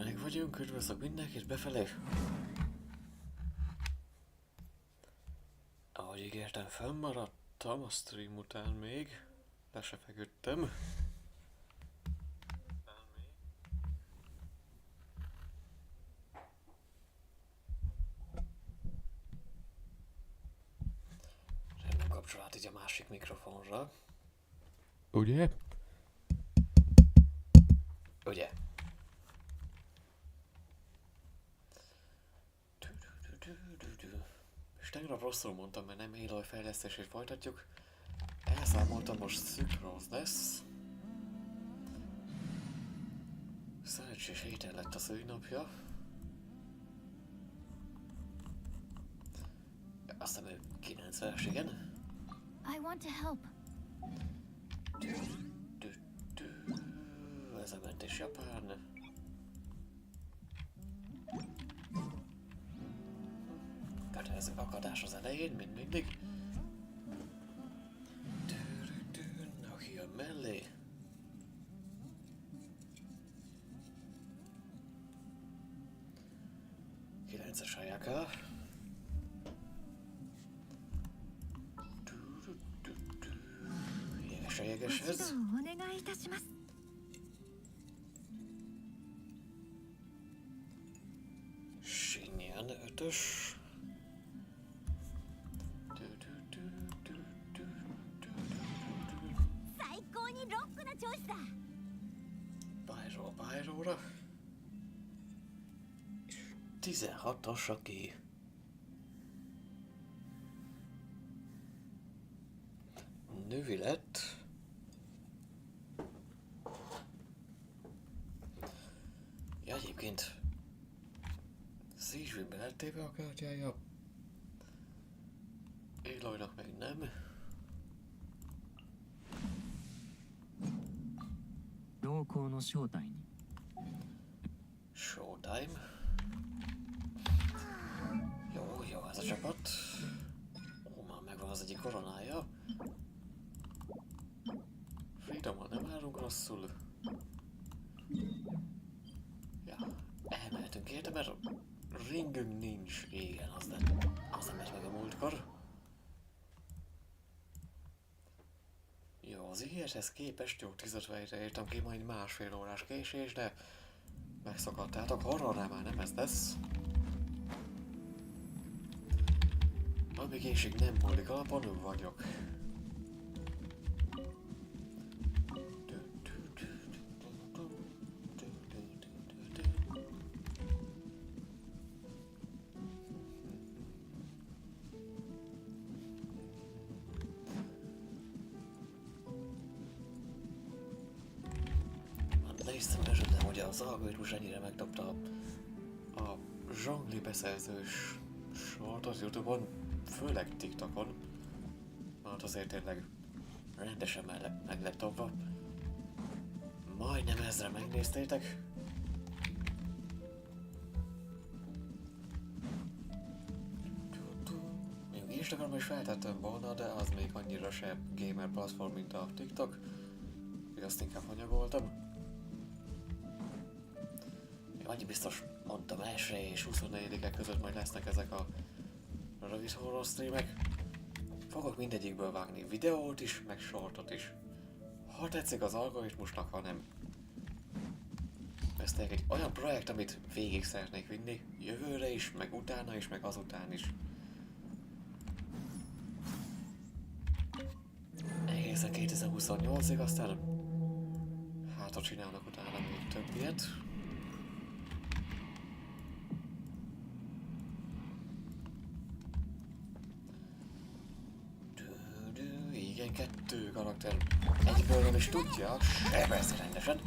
Meg vagyunk, üdvözlök mindenkit befelé. Ahogy ígértem, fennmaradtam a stream után még. Le se feküdtem. Rendben kapcsolat így a másik mikrofonra. Ugye? Ugye? És tegnap rosszul mondtam, mert nem élő fejlesztését folytatjuk. Elszámoltam, most Sucrose lesz. Szerencsés héten lett a szülinapja. Azt hiszem, ő 90-es, igen. I want to help. Ez a mentés japán. Kötelező akadás az elején, mint mindig. Aki jön mellé. Kilences Ayaka. Jeges a jegeshez. Shinyan 5-ös. Bájróra. 16-os, aki női lett. Ja, egyébként Szízsvénybe lett téve a kártyája. Élajnak meg nem. Showtime. Jó, ez a csapat. Ó, már megvan az egyik koronája. Freedomon nem állunk rosszul. Ja, elmehetünk érte, mert ringünk nincs. Igen, az nem lett meg a múltkor. Jó, az ígérethez képest jó 10-50-re értem ki, majd másfél órás késés, de megszakadtátok, horrornál már nem ez lesz. Amíg éjség nem múlik, alapon vagyok. Néztem esetleg, hogy az algoritmus ennyire megdobta a zsongli beszerzős sortot YouTube-on, főleg TikTokon. Hát azért tényleg rendesen meg lett dobva. Majdnem 1000 megnéztétek. Még Instagramon is feltettem volna, de az még annyira se gamer platform, mint a TikTok. Még azt inkább hanyagoltam. Annyi biztos mondtam, 1 és 24-e között majd lesznek ezek a rövid horror streamek. Fogok mindegyikből vágni videót is, meg shortot is. Ha tetszik az algoritmusnak, ha nem. Ez egy olyan projekt, amit végig szeretnék vinni, jövőre is, meg utána is, meg azután is. Egészen 2028-ig, aztán hátra csinálnak utána még több ilyet. Igen, 2 karakter egyből nem is tudja, sebelsz rendesen.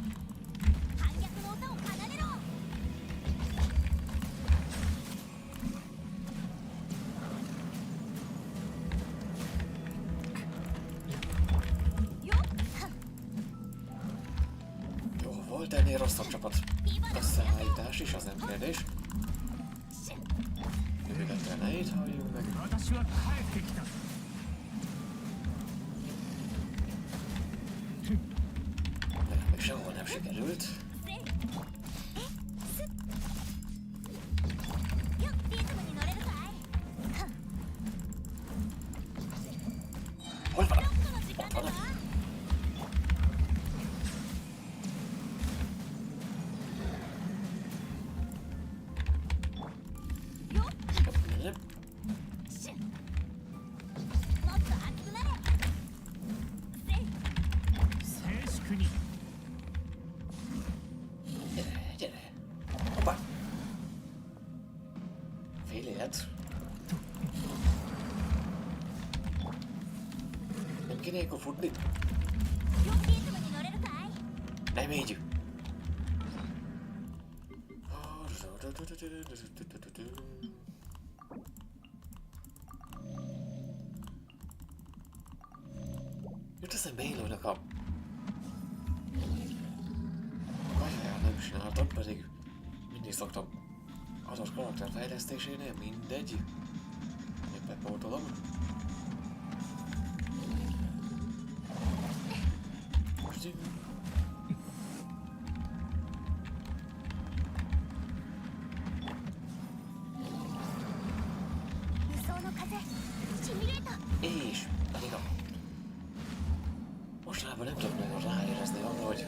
Jó, volt ennél rosszabb csapat összeállítás is, az nem kérdés. Jövőket elejét halljunk meg. Sehol nem sikerült. kéne ilyenkor futni? Nem így! Jut eszembe élőnek a... Kajáját nem csináltam, pedig mindig szoktam adott karakter fejlesztésénél, mindegy. Éppen pótolom. Most így... És pedig a... Mostanában nem tudok nagyon ráérezni arra, hogy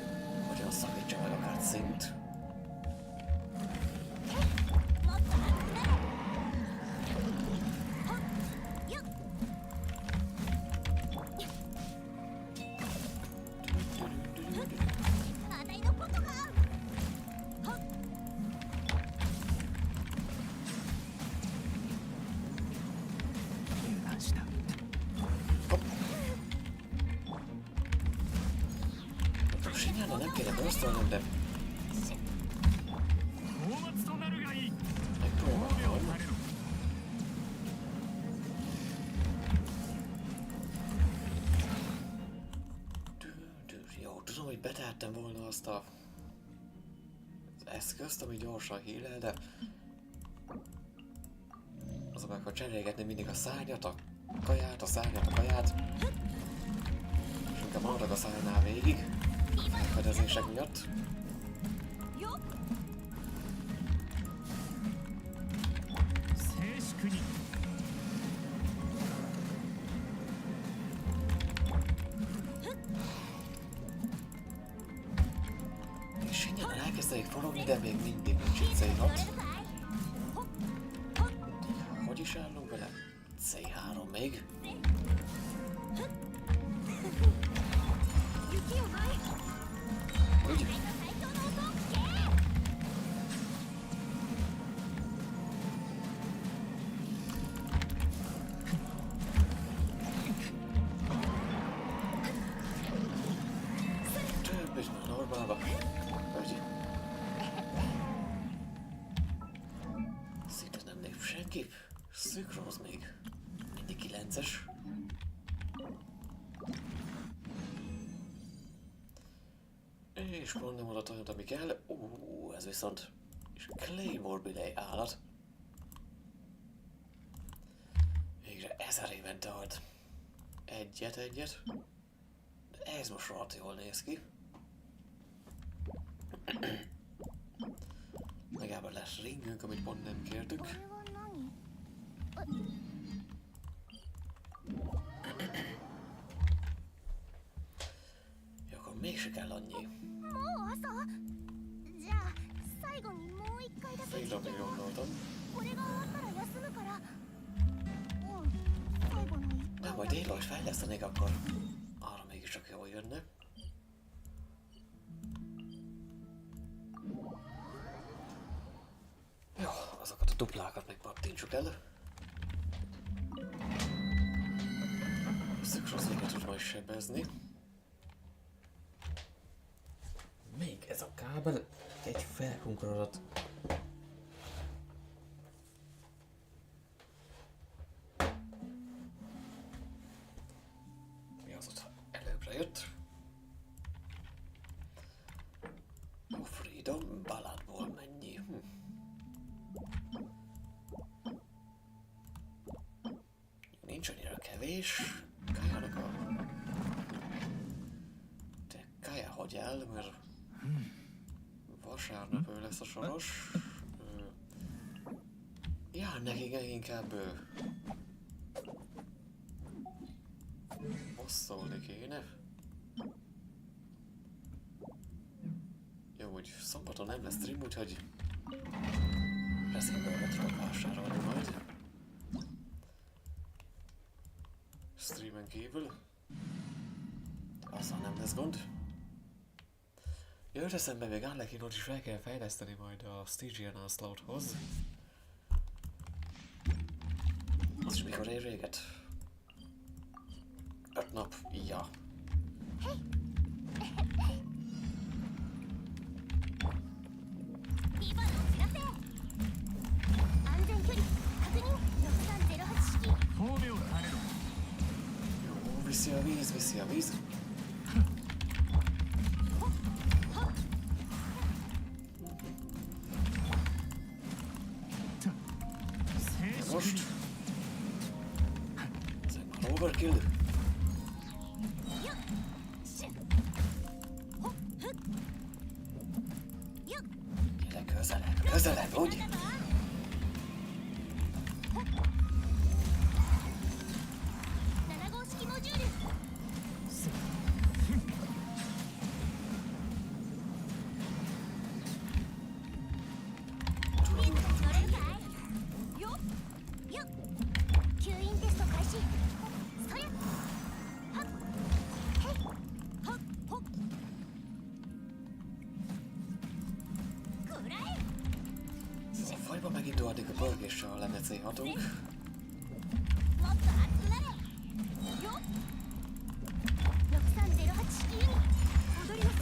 hogyan szakítsa meg a cutscene-t. Nem kéne bősztölnöm, de... Megpróbálom. Jó, tudom, hogy betettem volna azt az eszközt, ami gyorsan hílel, de... Az meg, ha cserélgetni mindig a szárnyat, a kaját, a szárnyat, a kaját. És inkább maradok a szárnál végig. Elfedezések miatt. És innen elkezdenék forogni, de még mindig nincs itt C6. Hogy is állunk vele? C3 még. Úgy. Több is már normálba. Úgy. Szinte nem lép senki. Sucrose még. Mindig 9-es. És pont nem adott olyat, ami kell. Ez viszont... És Claymore Billy állat. Végre 1000 évente halt. Egyet. De ez most rohadt jól néz ki. Legalább lesz ringünk, amit pont nem kértük. Jó, akkor mégse kell annyi. Fél napig gondoltam. Na, majd délre is fejlesztenék, akkor arra mégiscsak jól jönne. Jó, azokat a duplákat meg pattintsuk el. Sucrose véget tud majd sebbezni. Még ez a kábel egy felkunkorodott. Mi az ott előbbre jött? A Freedom Balladból mennyi? Nincs annyira kevés. Kajának a... De Kaja hogy áll, mert... Vasárnap ő lesz a soros. Ja, nekik inkább bosszolni kéne. Jó, úgy szombaton nem lesz stream, úgyhogy reszemből tudok vásárolni majd. Streamen kívül. Azzal nem lesz gond. Jött eszembe, még Arlekinot is fel kell fejleszteni majd a Stygian Onslaught-hoz. Az is mikor ér véget? 5 nap, ja. Jó, viszi a víz, viszi a víz. Most. Ezek már overkill. Gyere közelebb, közelebb, úgy? Fajba megindul addig a pörgéssel lemecélhatunk.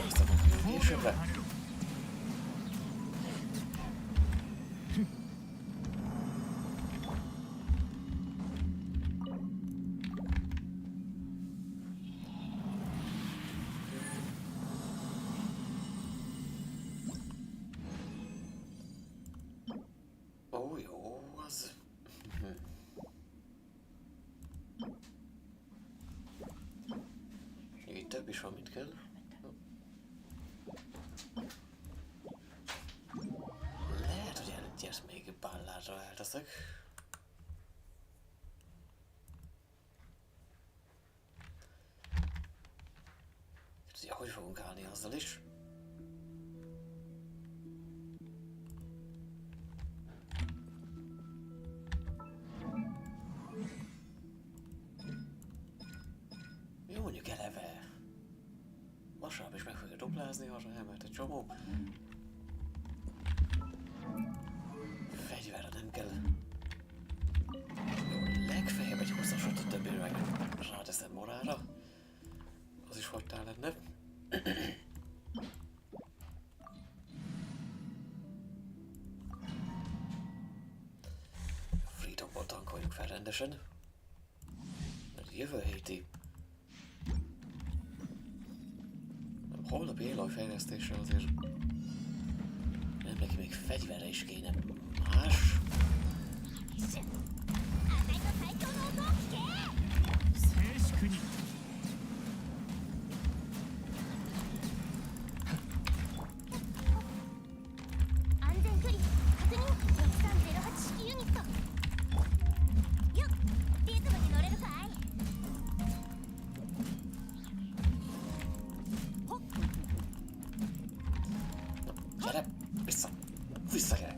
Aztán meg későbbre. Ó, jó, az... Itt több is van, mint kell. Lehet, hogy egyet még balládra elteszek. Ugye, hogy fogunk állni azzal is? Jó, mondjuk eleve. Vasárnap is meg fogja duplázni, arra elment egy csomó. Fegyverre nem kell. Jó, legfeljebb egy 20-asot a többére meg ráteszem morára. Az is hagytál lenne. Freedom-ból tankoljuk fel rendesen. Mert jövő héti holnapi élőfejlesztésre azért nem neki még fegyverre is kéne más. Gyere, vissza! Vissza, gyere!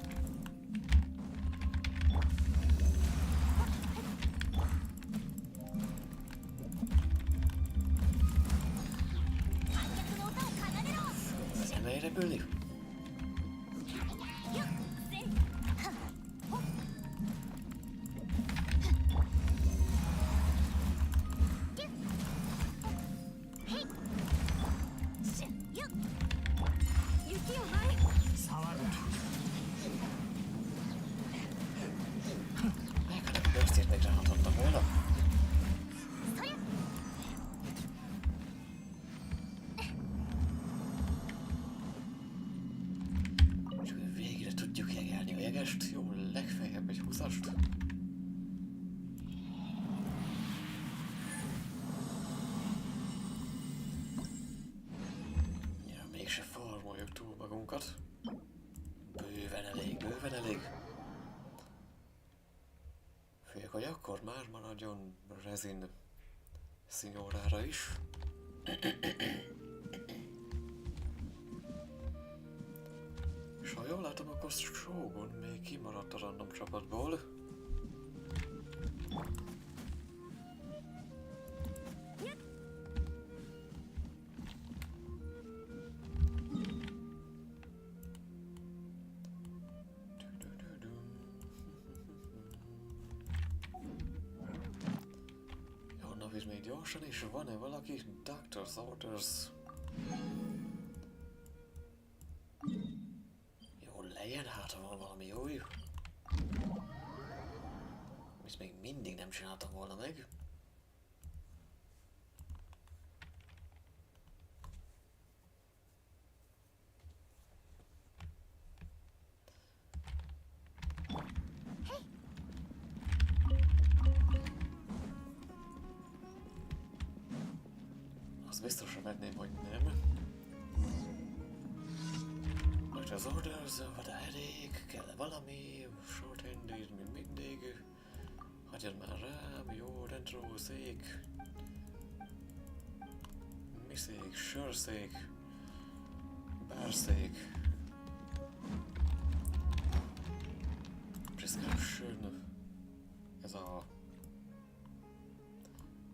Nem megy repülni? Mekkora bőrszét még ráhatottam volna? És akkor végre tudjuk jegelni a jegest. Jó, legfeljebb egy 20-ast. Ja, mégse farmoljuk túl magunkat. Bőven elég, bőven elég. Főleg, hogy akkor már maradjon rezin szinyorára is. És ha jól látom, akkor Shogun még kimaradt a random csapatból. Jó, navíz még jó. gyorsan, és van-e valaki? Doctor's Orders. Jó, legyen, hát ha van valami új. Amit még mindig nem csináltam volna meg. Azt biztosra venném, hogy nem. Most az orders, vagy a headache, kell-e valami, short-handed, mint mindig. Hagyjad már rám, jó, rendrószék. Miszék, sörszék. Bárszék. Prescription. Ez a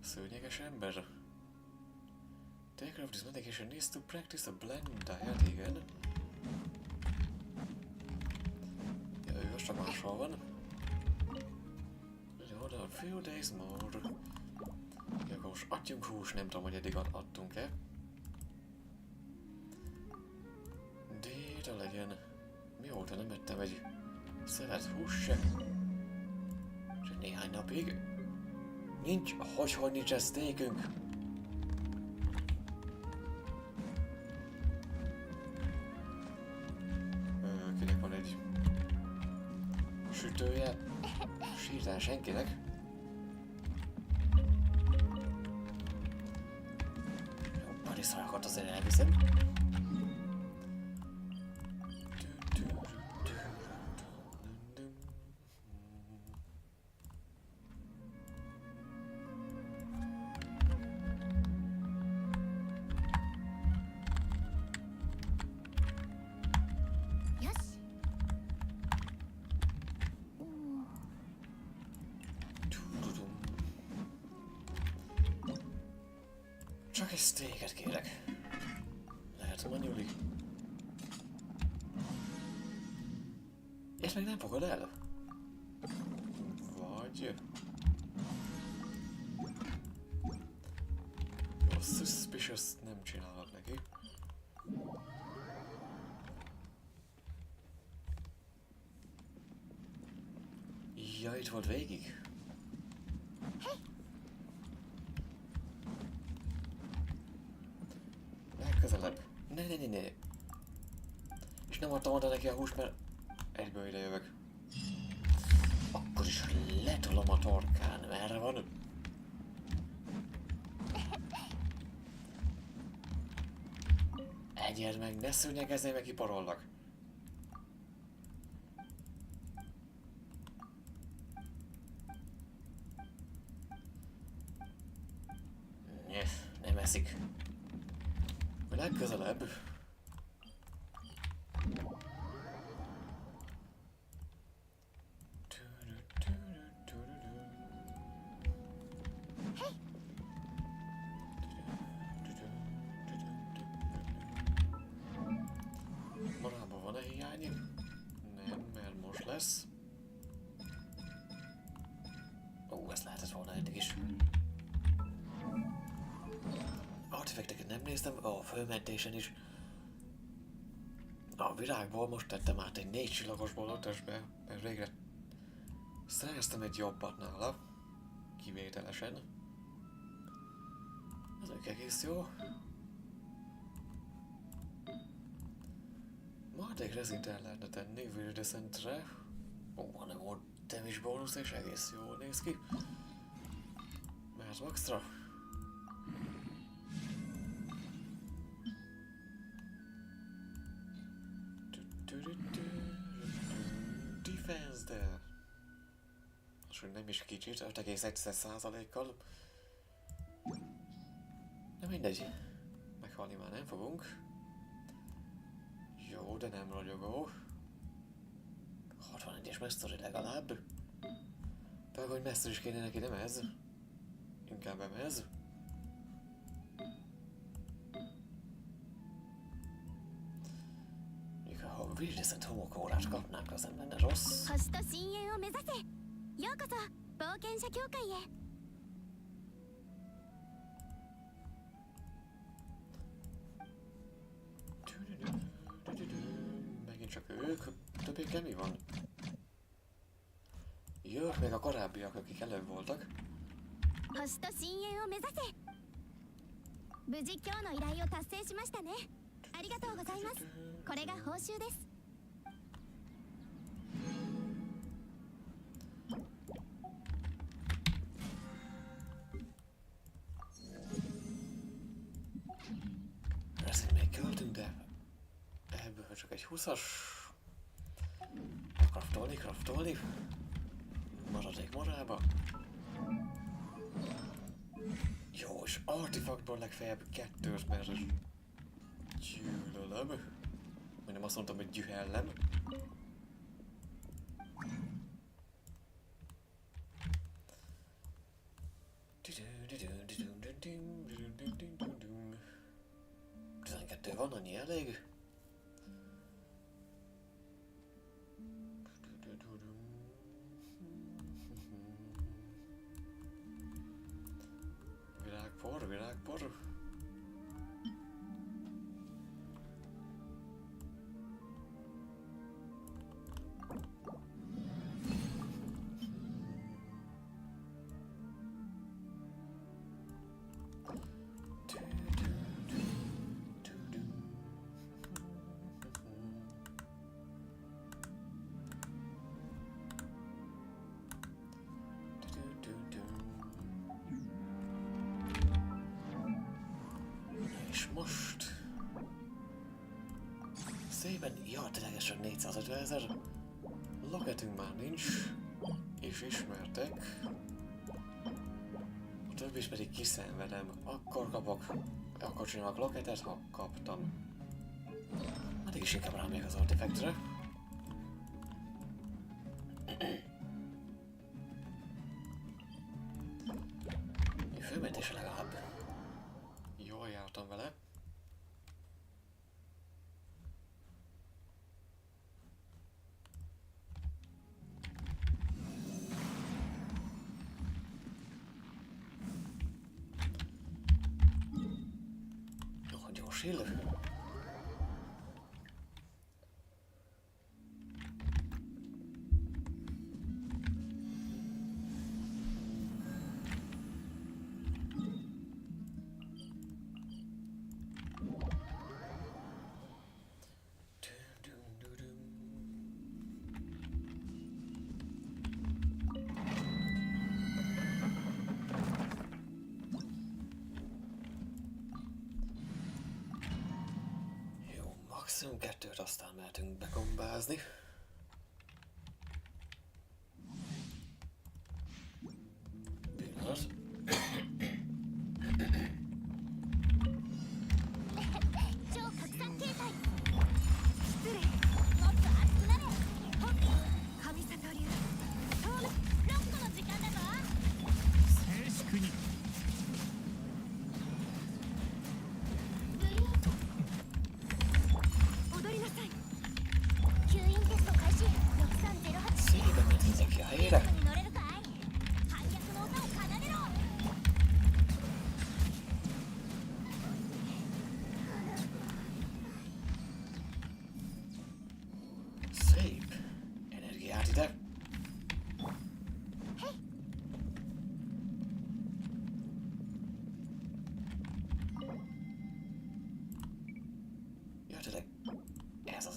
szőnyeges ember. Taker of this medication needs to practice a blend diet, igen. Ja, ő most csak máshol van. Hold on, few days more. Ja, akkor most adjunk hús, nem tudom, hogy eddig adtunk-e. Déta legyen. Mióta nem ettem egy szelet hús se. Csak néhány napig. Nincs, hogy nincs ez steakünk. Kinek van egy sütője? Sírtál senkinek? Jó, pariszarákat azért elviszem. Csak egy steaket kérek. Lehet manyuli. És meg nem fogod el? Vagy... Jó, suspicious nem csinálok neki. Ja, itt volt végig. Legközelebb. Ne. És nem adtam oda neki a húst, mert egyből ide jövök. Akkor is letolom a torkán, merre van? Egyed meg, ne szőnyegezzél, meg kiparollak. Nem eszik. A legközelebb. Marában van-e hiány? Nem, mert most lesz. Ó, ez lehetett volna eddig is. Artefakteket nem néztem, a fölmentésen is. A virágból most tettem át egy 4 csillagosból 5-ösbe, mert végre szereztem egy jobbat nála, kivételesen. Ez még egész jó. Majd egy rezint el lehetne tenni Viridescentre. Ó, hanem volt temis bónusz és egész jól néz ki. Mert maxra. Defense de. És nem is kicsit, 5,1%-kal. De mindegy. Meghalni már nem fogunk. Jó, de nem ragyogó. 61-es mastery legalább. Pedig, hogy master is kéne neki, nem ez. Inkább nem ez. Ha Viridescent homokórát kapnánk, az nem lenne rossz. csak ők, többékkel mi van? Jövök még a korábbiak, akik előbb voltak. 星と深淵を目指せ。無事今日の依頼を達成しましたね。ありがとうございます。これが報酬です。Ezt még költünk, de ebből csak egy 20-as. Kraftolni. Maradék morába. Jó, és artefaktból legfeljebb 2-t, mert gyűlölöm. Vagy nem azt mondtam, hogy gyűhellem. Tizenkettő van, annyi elég. Virágpor. Most szépen, ja, ténylegesen 450 000 loketünk már nincs, és ismertek. A többit pedig kiszenvedem, akkor csinálok loketet, ha kaptam. Addig is inkább rámegyek az artefaktre. Főmentés legalább. Jól jártam vele. Jó, gyors illő. Maximum 2-t, aztán mehetünk begombázni. Pillanat.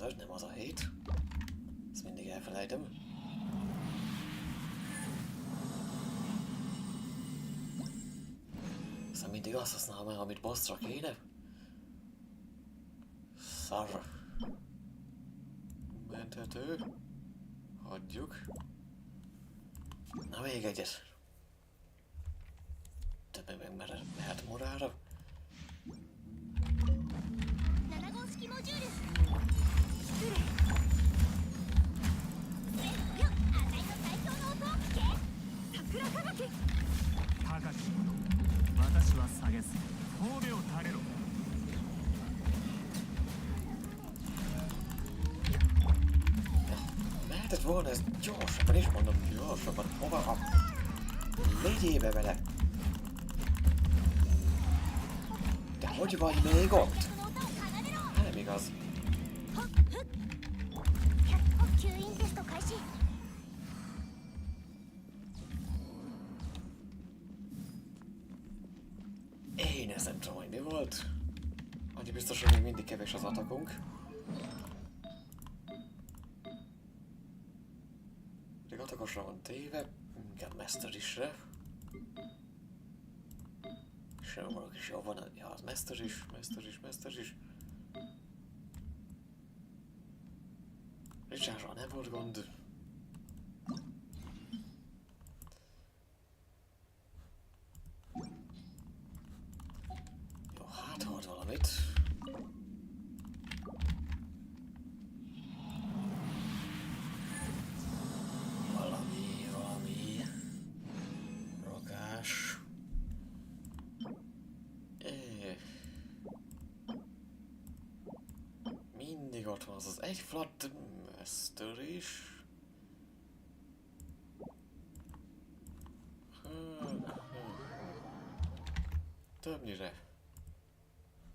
5, nem az a 7. Ezt mindig elfelejtem. Aztán mindig azt használom el, amit bosszra kéne. Szar. Menthető. Hagyjuk. Na még egyet. Többé meg mehet morára. Mehetett volna ez gyorsabban is, mondom gyorsabban. Hova? Legyébe vele! De hogy vagy még ott? Nem igaz. ezt nem tudom, hogy mi volt. Annyi biztos, hogy még mindig kevés az atakunk. Még atakosra van téve, inkább masterisre. Sőmorok is jó van, ja, az master is. Richardról nem volt gond. Jó, hát hord valamit. Valami. Rakás. Mindig ott van az egy flat master is. Többnyire.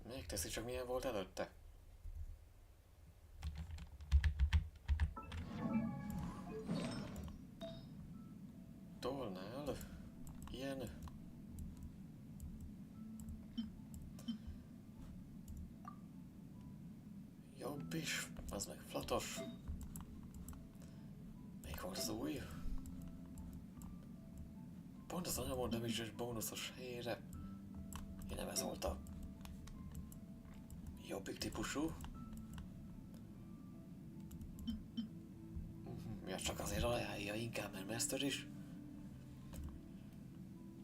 Megteszi, csak milyen volt előtte. Tolnál. Ilyen. Jobb is. Az meg flatos. Még volt az új. Pont az anyamon damage-es bónuszos helyére. Én nem ez volt a jobbik típusú. Ja, csak azért ajánlja inkább, mert master is.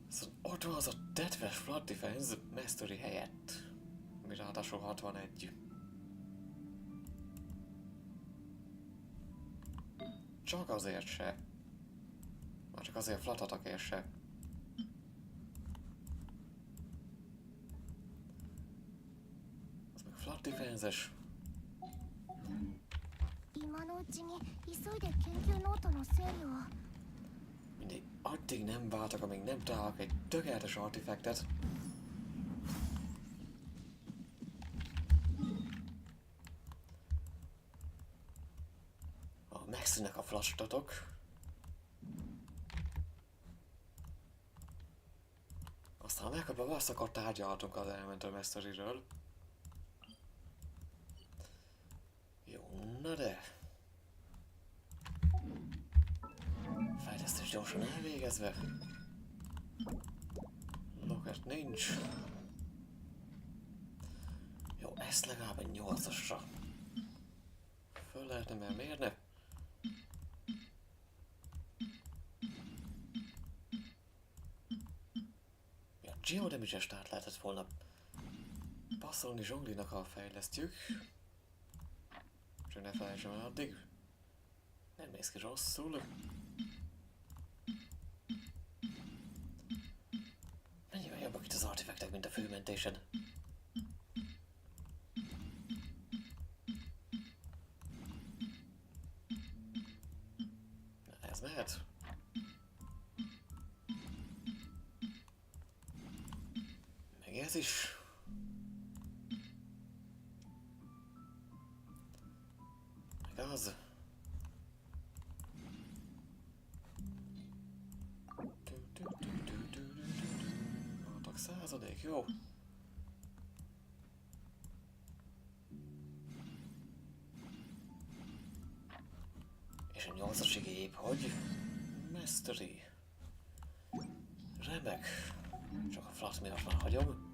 Szóval ott van az a tetves flat defense mastery helyett. Ami ráadásul 61. Csak azért se. Már csak azért flat attackért se. Az meg flat defense-es. Mindig addig nem váltak, amíg nem találok egy tökéletes artifactet. Megszűnnek a flash-tatok. Aztán megkapva azt, akkor tárgyalhatunk az Elemental Mastery-ről. Jó, na de. Fejlesztés gyorsan elvégezve. Loket nincs. Jó, ezt legalább egy 8-asra. Föl lehetne, mert miért ne? Geodamage-est át lehetett volna passzolni Zsonglinak, ha fejlesztjük. Csak ne felejtsem el addig. Nem néz ki rosszul. Mennyivel jobbak itt az artifactek, mint a főmentésen. Na, ez mehet. Ez is. Meg az. Adok 100-ig, jó. És a 8-asig épp, hogy mastery. Remek. Csak a flat miatt már hagyom.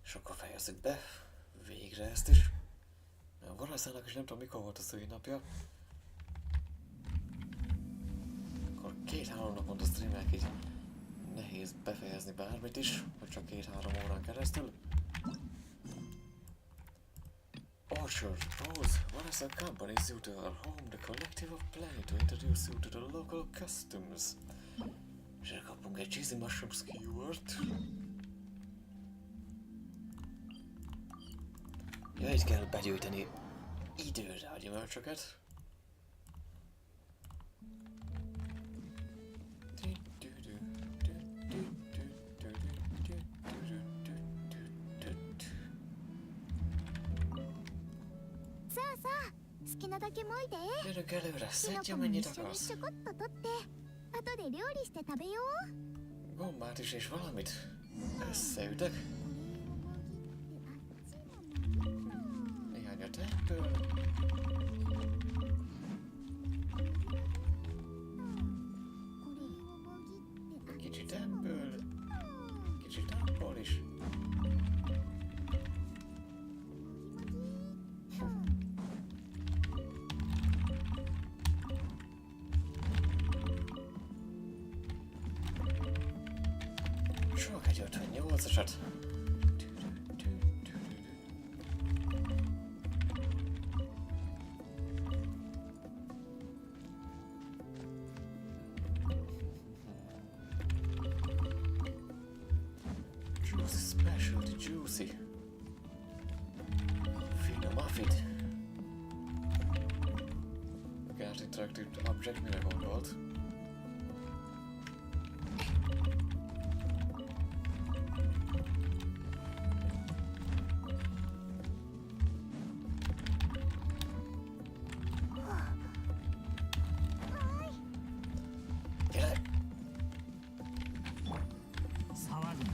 És akkor fejezzük be. Végre ezt is. A Gorászának is nem tudom mikor volt a szülinapja. Akkor 2-3 naponta streamelek, így nehéz befejezni bármit is, vagy csak 2-3 órán keresztül. Orchard, Rose, what is a company's due to our home, the collective of planning to introduce you to the local customs. És kapunk egy cheesy mushroom skewert. Ja, itt kell begyűjteni időre a gyümölcsöket. きなだけもいで。 Gyerünk előre, キノ szedj コも mennyit 一緒に akarsz. ちょこっと取って後で料理して食べよう。 Gombát is és valamit összeütek. Néhányat ebből. Kicsit ebből. Kicsit abból is. Sok egy 58-asat. Juicy, specialty juicy. Finomafit. Get interactive object, mire gondolt? Gyere! 騒ぐ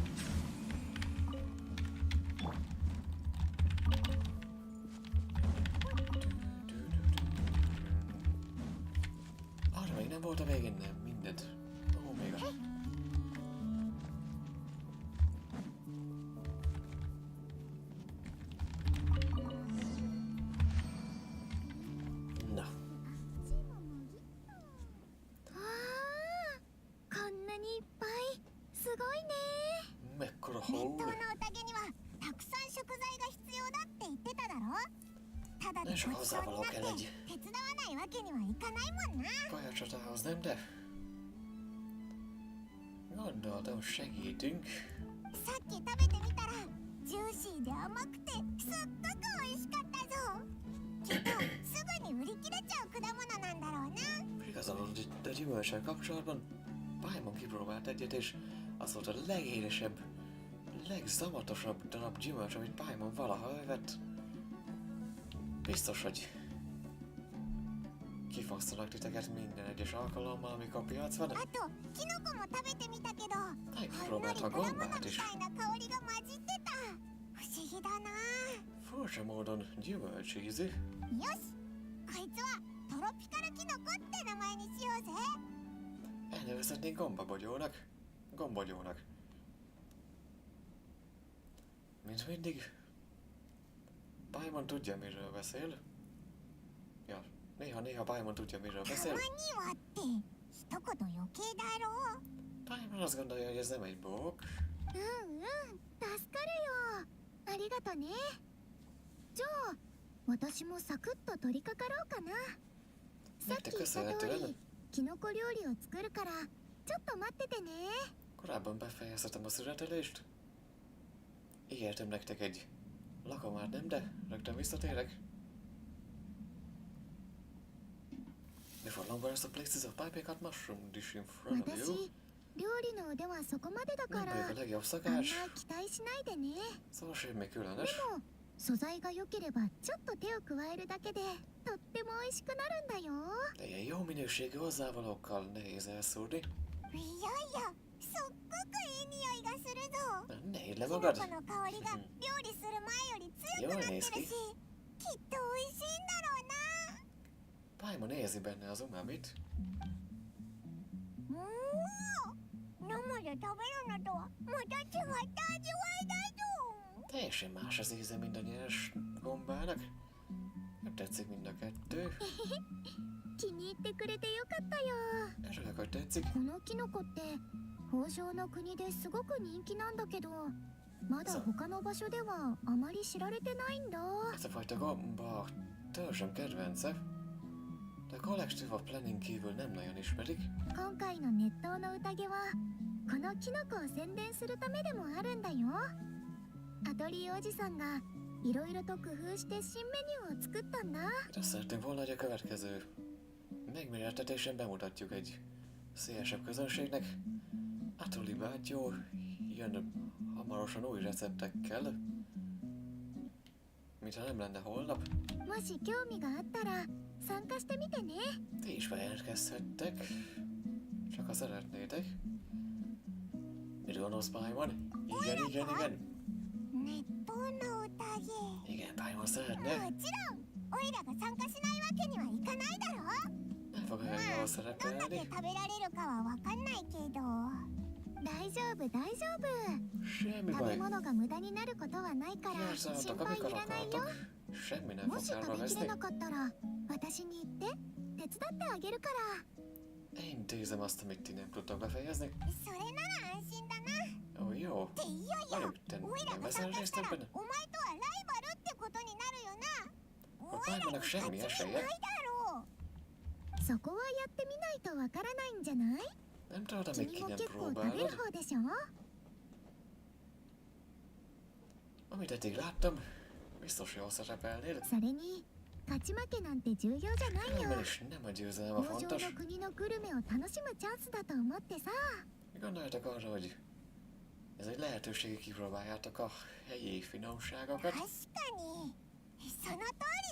Arra még nem volt a végén, nem, mindent. Ó, még a... Na, あー、こんなにいっぱい。すごいね。 mekkora 熱湯 hol. の宴にはたくさん食材が必要だって言ってただろ。ただでごちそうになって手伝わないわけにはいかないもんな。 Kajacsatához nem, de... Gondoltam, segítünk. さっき食べてみたらジューシーで甘くてすっごく美味しかったぞ。きっとすぐに売り切れちゃう果物なんだろうな。 Igazán, de gyümölcsel kapcsolatban Paimon kipróbált egyet, és az volt a legédesebb, legzamatosabb darab gyümölcs, amit Paimon valaha evett. Biztos, hogy kifosztanak titeket minden egyes alkalommal, amikor piac van. あとキノコも食べてみたけど、 Megpróbált a ほんのり果物 gombát み is. たいな香りが混じってた。不思議だな。 Furcsa módon gyümölcsízű. よし、こいつはトロピカルキノコって名前にしようぜ。 Elnevezhetnénk gombabogyónak. Gombogyónak. Mint mindig, Paimon tudja, miről beszél. Ja, néha Paimon tudja, miről たま beszél. にはって一言余計だろう。 Paimon azt gondolja, hogy ez nem egy bók. 助かるよ。ありがとね。じゃあ私もサクッと取り掛かろうかな。さっき言った通りキノコ料理を作るからちょっと待っててね。 Korábban befejeztem a szüretelést. Ígértem nektek egy lakomát, nem, de rögtön visszatérek. Before long, there's a places of paprika mushroom dish in front of 私 you. 料理の腕はそこまでだか Nem ら vagyok a legjobb あんま szakás, 期待しないでね。 szóval semmi で különös. も素材が良ければちょっと手を加えるだけでとっても美味しくなるんだよ。 De ilyen jó minőségű hozzávalókkal nehéz elszúrni. いやいや、すっごくいい匂いがするぞ。 Ne hidd キ le ノコ magad. の香りが料理する前より強くなってるし、きっと美味しいんだろうな。 Paimon érzi benne az umamit. 生で食べるのとはまた違った味わいだぞ。 Teljesen más az íze, mint a nyers gombának. Nem tetszik mind a kettő. 気に入ってくれてよかったよ。 Örülök, hogy tetszik. このキノコって豊穣の国ですごく人気なんだけど、まだ他の場所ではあまり知られてないんだ。 Ez a fajta gomba törzsem kedvence, de a Collective of Planning kívül nem nagyon ismerik. 今回の熱湯の宴はこのキノコを宣伝するためでもあるんだよ。アトリエおじさんがいろいろと工夫して新メニューを作ったんだ。 Azt szeretném volna, hogy a következő megmérettetésen bemutatjuk egy szélesebb közönségnek. Atoli bátyó jön hamarosan új receptekkel. mintha nem lenne holnap. もし興味があったら参加してみてね。 Ti is bejelentkezhettek, csak ha szeretnétek. Mit gondolsz, Paimon? Igen, igen, igen. 熱湯の宴。 Igen, Paimon szeretne. もちろん。オイラが参加しないわけにはいかないだろ。 Nem fog olyan jól どんだけ szerepelni. 食べられるかはわかんないけど。大丈夫大丈夫。 Semmi 食べ baj. 物が無駄になることはないから心 Játszhatok, 配い amikor らないよ。 akartok. Semmi nem も fog し食 kárba べき veszni. れなかったら私に言って手伝ってあげるから。 Intézem azt, amit ti nem tudtok befejezni. それなら安心だな。 Ó, jó. っていやいや、 Velük te オイラ nem が veszel 参加し részt たら ebben? お前とはライバルってことになるよな。 A Paimonnak semmi 勝ち esélye. 目ないだろう。そこはやってみないとわからないんじゃない？ Nem tudod, amíg 君 ki も nem 結構食べる próbálod. 方でしょ？ Amit eddig láttam, biztos jól szerepelnél. それに勝ち負けなんて重要じゃないよ。 Különben is nem a győzelem a 洋上 fontos. の国のグルメを楽しむチャンスだと思ってさ。 Gondoljatok arra, hogy ez egy lehetőség, hogy kipróbáljátok a helyi finomságokat. 確かに。その通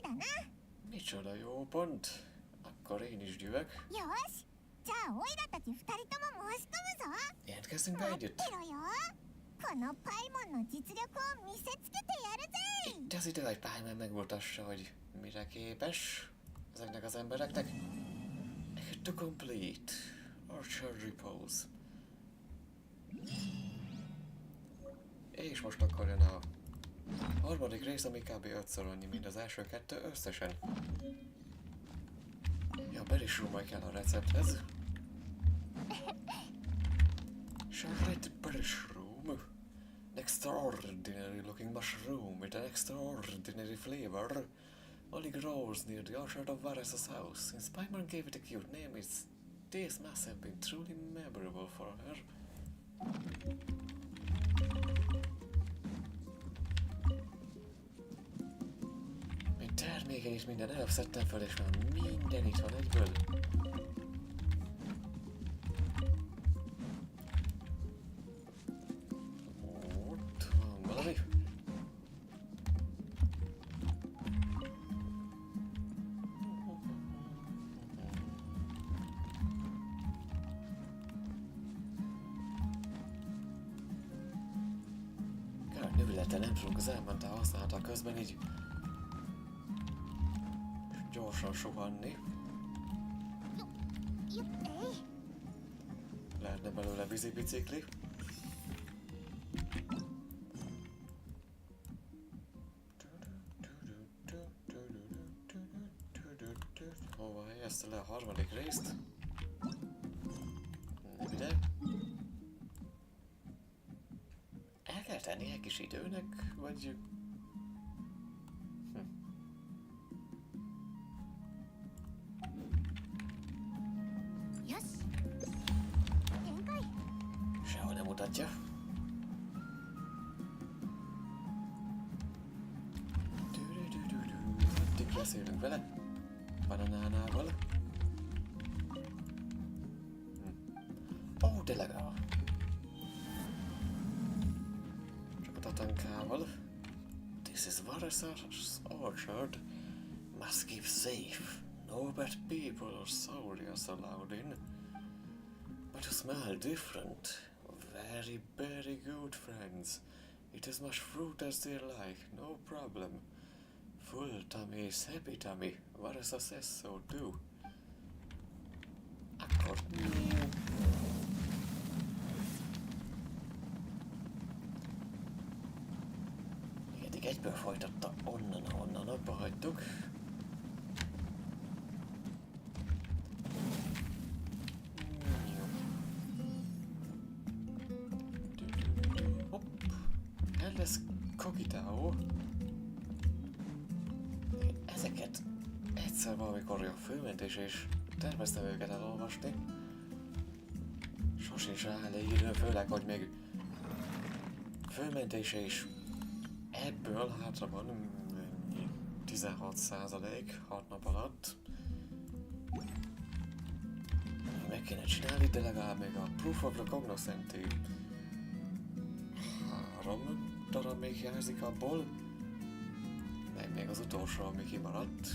りだな。 Micsoda jó pont. Akkor én is gyűvök. よし。じゃあオイラたち二人とも申し込むぞ。 Jelentkezzünk be 待って együtt. ろよ。このパイモンの実力を見せつけてやるぜ。 Itt az idő, hogy Paimon megmutassa, hogy mire képes ezeknek az embereknek. To complete. Archer repose. És most akkor jön a harmadik rész, ami kb. 5-ször annyi, mint az első kettő összesen. Ja, belisúmolj kell a recepthez. Charlotte Berishroom. An extraordinary looking mushroom with an extraordinary flavor. Only grows near the orchard of Varessa's house. Since Paimon gave it a cute name, this must have been truly memorable for her. Még terméken is minden előbb szedtem fel, és már minden itt van egyből. Ott van valami. Kár növülete nem tudunk az elmentál használata közben így gyorsan suhanni. よっえい。 Lehetne belőle vízibicikli. Hova helyezte le a harmadik részt? Nem ide. El kell tenni egy kis időnek, vagy... Sehol nem mutatja. Addig beszélünk vele. Bananánával. Ó, tényleg a... Csak a tatankával. This is Varessa's orchard. Must keep safe. No bad people or saurians allowed in. But you smell different. Very, very good, friends. Eat as much fruit as they like, no problem. Full tummy is happy tummy. Varessa says so too. Akkor... Eddig egyből folytatta onnan, ahonnan abba hagytuk. Ez Kogitao. Ezeket egyszer valamikor a fölmentés és terveztem őket elolvasni. Sosincs rá elég idő, főleg, hogy még fölmentése is ebből hátra van 16%, 6 nap alatt. Meg kéne csinálni, de legalább még a Proof of the Cognoscenti 3 darab még hiányzik abból. Meg még az utolsó, ami kimaradt.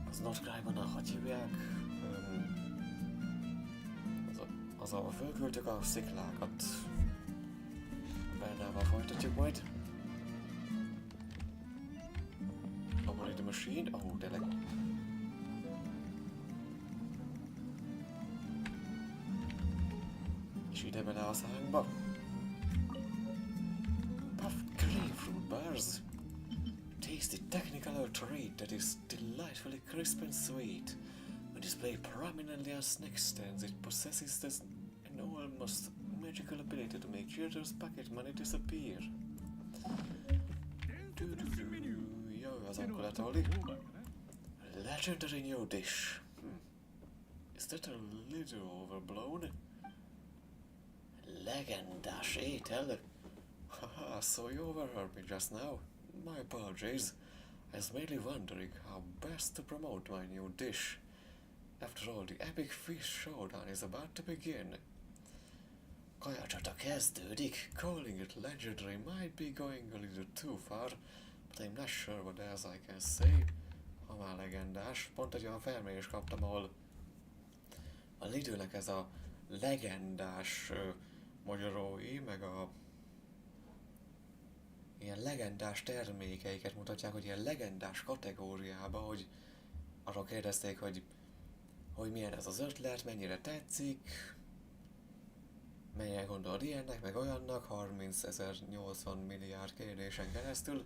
Az Not Cry-ban, hogy hívják? Ahol fölküldtük a sziklákat. Bernával folytatjuk majd. Abban itt a machine, tényleg. És ide bele a szánkba. Puffed grapefruit bars. Tasty technicolor treat that is delightfully crisp and sweet. When displayed prominently on snack stands, it possesses this an almost magical ability to make cheaters' pocket money disappear. Jó, az akkor letolni. Legendary new dish. Is that a little overblown? Legendás étel? Haha, so you overheard me just now. My apologies. I was merely wondering how best to promote my new dish. After all, the epic fish showdown is about to begin. Kajacsata kezdődik. Calling it legendary might be going a little too far, but I'm not sure what else I can say. Ha már legendás, pont egy olyan felmérést kaptam, ahol a Lidlnek ez a legendás magyarói, meg a ilyen legendás termékeiket mutatják, hogy ilyen legendás kategóriába, hogy arról kérdezték, hogy milyen ez az ötlet, mennyire tetszik, mennyire gondolod ilyennek, meg olyannak, 30.080 milliárd kérdésen keresztül.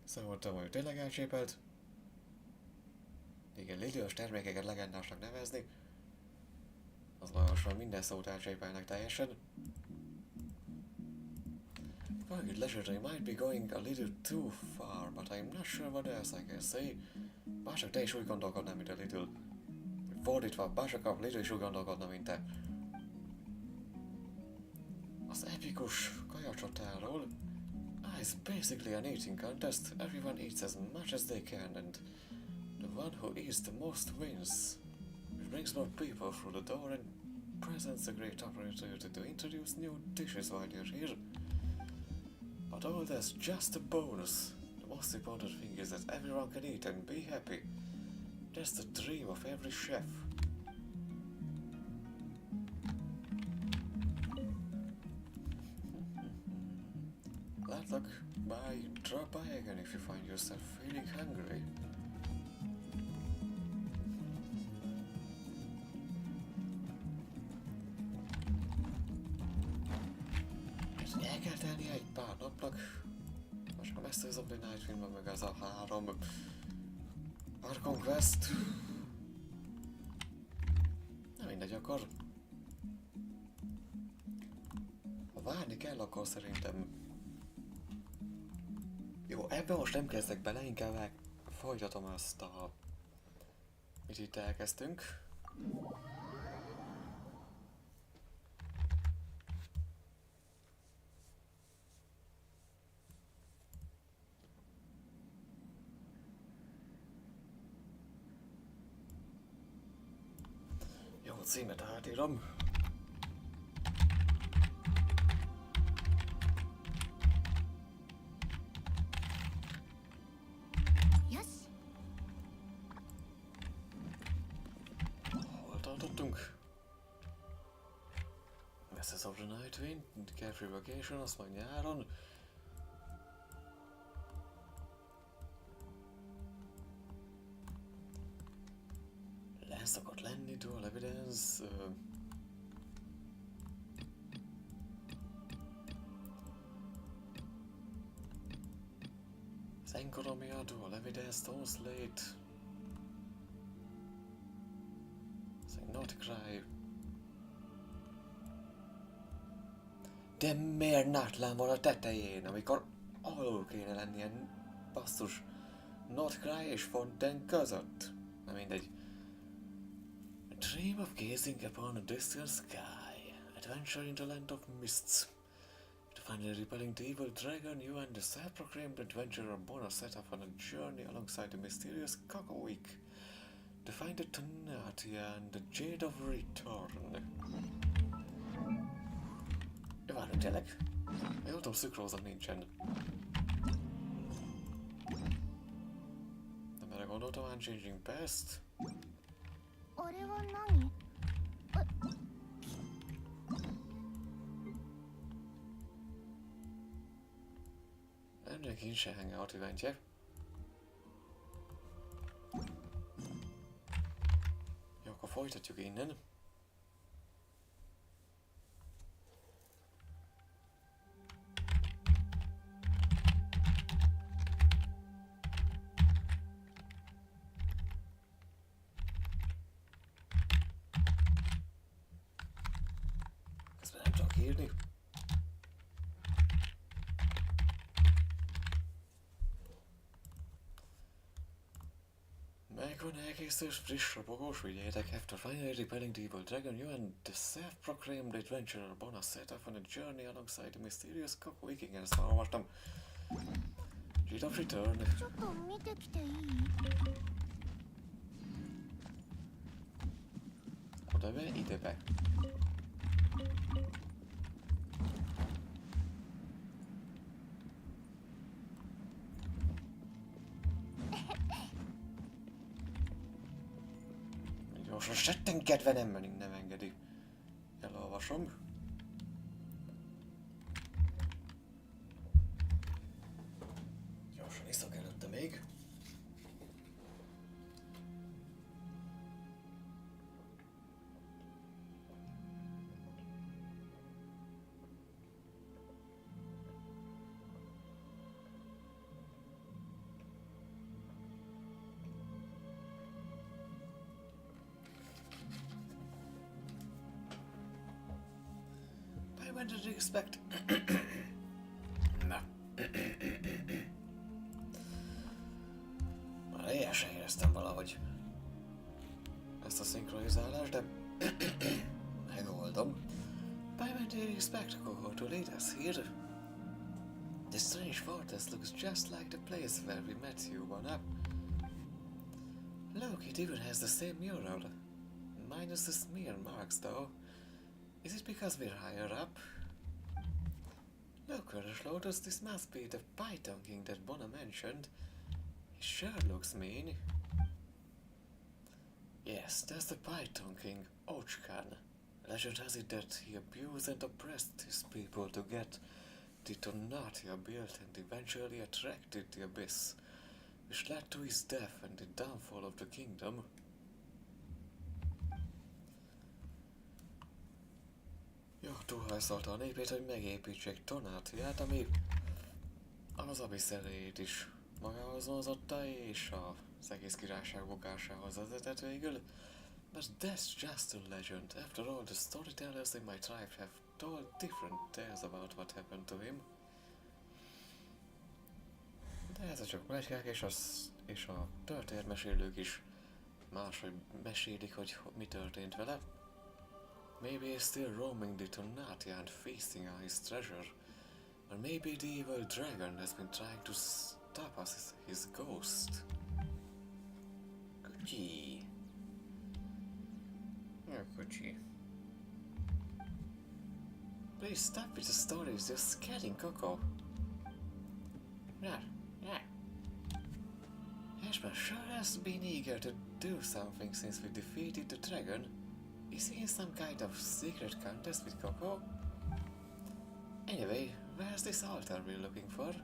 Számoltam, hogy tényleg elcsépelt. Igen, Lidl-ös termékeket legendásnak nevezni. Az valósan minden szót elcsépelnek teljesen. Going it legendary might be going a little too far, but I'm not sure what else I can say. Bárcsak te is úgy gondolkodnál, mint a Lidl. Fordítva, bárcsak a Lidl is úgy gondolkodna, mint te. Az epikus kajacsatáról. It's basically an eating contest. Everyone eats as much as they can, and the one who eats the most wins. It brings more people through the door and presents a great opportunity to introduce new dishes while you're here. But all that's just a bonus. The most important thing is that everyone can eat and be happy. That's the dream of every chef. Bad luck. Bye. Drop by again if you find yourself feeling hungry. El kell tenni egy pár napnak. Most a Masters of the Night filmben meg az a 3 Arkon Quest. Na mindegy, akkor ha várni kell, akkor szerintem jó, ebben most nem kezdek bele, inkább folytatom azt a mit itt elkezdtünk. Jó, címet átírom. Hol tartottunk? Masters of the Night Wind, Carefree Vacation, azt majd nyáron. Szokott lenni, dual evidence, az economia, dual evidence, stone slate, not cry. De miért nátlán van a tetején, amikor alul kéne lennie, basszus, not cry és fonten között? Na mindegy. Dream of gazing upon a distant sky, adventure in the land of mists. It Finally repelling the evil dragon, you and the self-proclaimed adventurer born are set off on a journey alongside the mysterious Cocowick to find the Tonatia and the Jade of Return. Várjunk, tényleg? Jól tudom, Sucrose-nak nincsen. Nem erre gondoltam, Unchanging Past. あれは何？ Ennek nincs se hangout eventje. Jó, akkor folytatjuk innen. Közben nem tudok írni. Megvan elkészülés, friss, robogós, vigyétek, after finally repelling the evil dragon, you and the self-proclaimed adventurer Bona set off on a journey alongside the mysterious Cocowick. Igen, ezt már olvastam. Jade of Return. ちょっと見てきていい？ Oda be, ide be. Gyorsan settenkedve nem engedi. Elolvasom. Gyorsan iszok előtte még. When did you expect? Na. Már éjjel se éreztem valahogy ezt a szinkronizálást, de megoldom. By when did you expect Coco to lead us here? The strange fortress looks just like the place where we met you one up. Look, it even has the same mural. Minus the smear marks though. Is it because we're higher up? Look, Curtis Lotus, this must be the Python King that Bona mentioned. He sure looks mean. Yes, that's the Python King, Ochkan. Legend has it that he abused and oppressed his people to get the Tonatia built and eventually attracted the Abyss, which led to his death and the downfall of the kingdom. Jó, túlhajszolta a népét, hogy megépítsék Tonátiát, ami az Abyss erejét is magához vonzotta, és az egész királyság bukásához vezetett végül. But that's just a legend. After all, the storytellers in my tribe have told different tales about what happened to him. De ezek csak pletykák, és a történetmesélők is máshogy mesélik, hogy mi történt vele. Maybe he's still roaming the Tonatia and feasting on his treasure. Or maybe the evil dragon has been trying to stop us, his ghost. Kucsi. Oh, Kucsi. Please stop with the stories, you're scaring Coco. Yeah. Ashman sure has been eager to do something since we defeated the dragon. Is he in some kind of secret contest with Coco? Anyway, where's this altar we're looking for?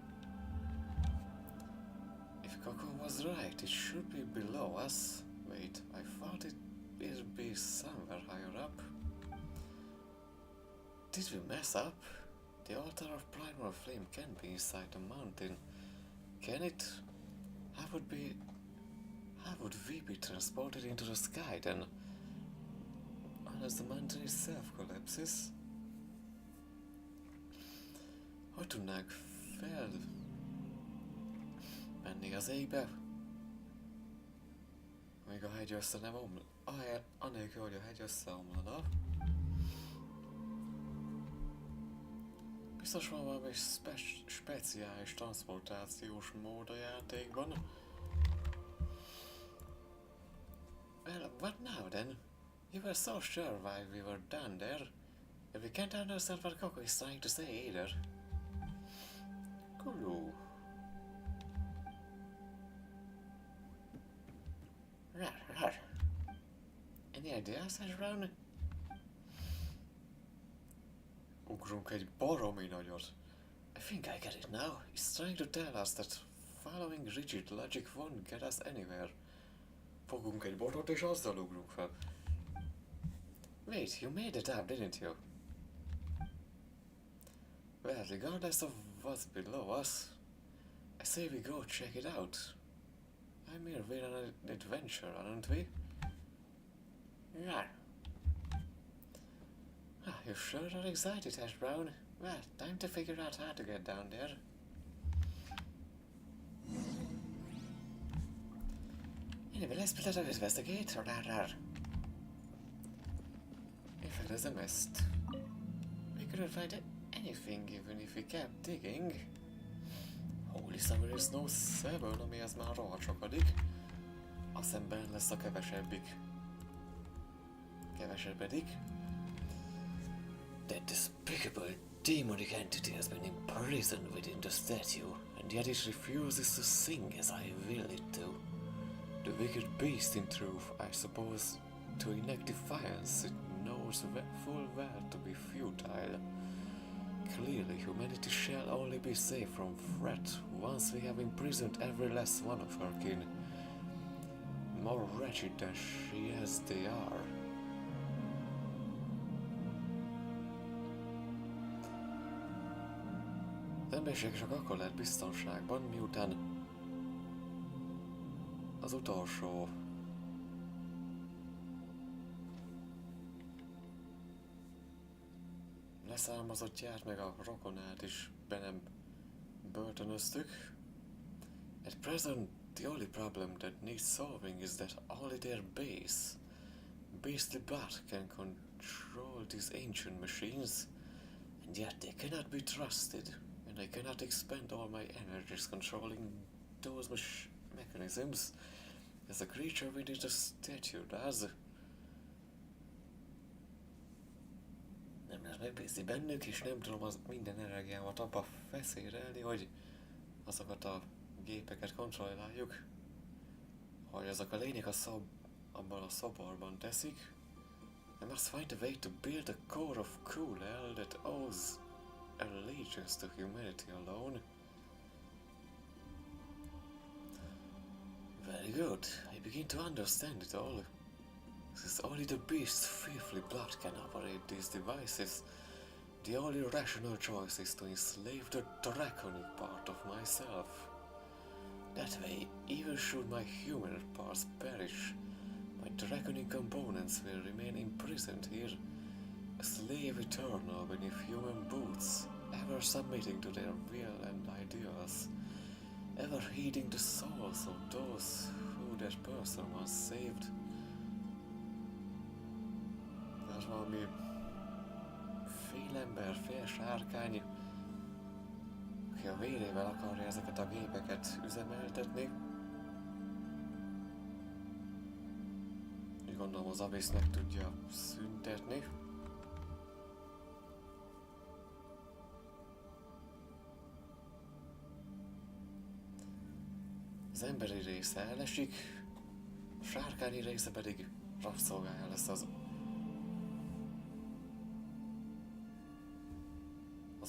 If Coco was right, it should be below us. Wait, I thought it'd be somewhere higher up. Did we mess up? The altar of primal flame can't be inside the mountain. Can it? How would we be transported into the sky then? Unless the mountain itself collapses. Hogy tudnánk menni az égbe? Amíg a hegy össze nem anélkül, hogy a hegy összeomlana. Biztos van valami speciális transportációs mód a játékban. Well, what now then? You were so sure why we were done there. And we can't understand what Coco is trying to say either. Cool. Rar. Any ideas, Ashbrown? Ugrunk egy baromi nagyot. I think I get it now. It's trying to tell us that following rigid logic won't get us anywhere. Fogunk egy botot és azzal ugrunk fel. Wait, you made it up, didn't you? Well, regardless of what's below us, I say we go check it out. I mean, we're on an adventure, aren't we? Yeah. You sure are excited, Ash Brown. Well, time to figure out how to get down there. Anyway, let's split out investigate. Rar. Felfedezem ezt. We couldn't find anything even if we kept digging. Holy summer is no 7, ami az már rohadt sokadik. A szemben lesz a kevesebbedik. That despicable demonic entity has been imprisoned within the statue, and yet it refuses to sing as I will it to. The wicked beast, in truth, I suppose, to enact defiance, it knows full well to be futile. Clearly, humanity shall only be safe from threat once we have imprisoned every last one of her kin. More wretched than she as they are. Az emberiség csak akkor lehet biztonságban, miután az utolsó leszármazottját meg a rokonát is be nem börtönöztük. At present, the only problem that needs solving is that only their beastly blood can control these ancient machines, and yet they cannot be trusted, and I cannot expend all my energies controlling those mechanisms as the creature within the statue does. Nem lehet megbízni bennük, és nem tudom az minden energiámat abba feszérelni, hogy azokat a gépeket kontrolláljuk, hogy azok a lények abban a szoborban teszik. I must find a way to build a core of Kool-Aid that owes allegiance to humanity alone. Very good. I begin to understand it all. Since only the beast's fearfully blood can operate these devices, the only rational choice is to enslave the draconic part of myself. That way, even should my human parts perish, my draconic components will remain imprisoned here, a slave eternal beneath human boots, ever submitting to their will and ideals, ever heeding the souls of those who that person once saved. Ez valami félember, fél sárkány, aki a vérével akarja ezeket a gépeket üzemeltetni. Úgy gondolom az Abyss meg tudja szüntetni. Az emberi része elesik, a sárkányi része pedig rabszolgája lesz az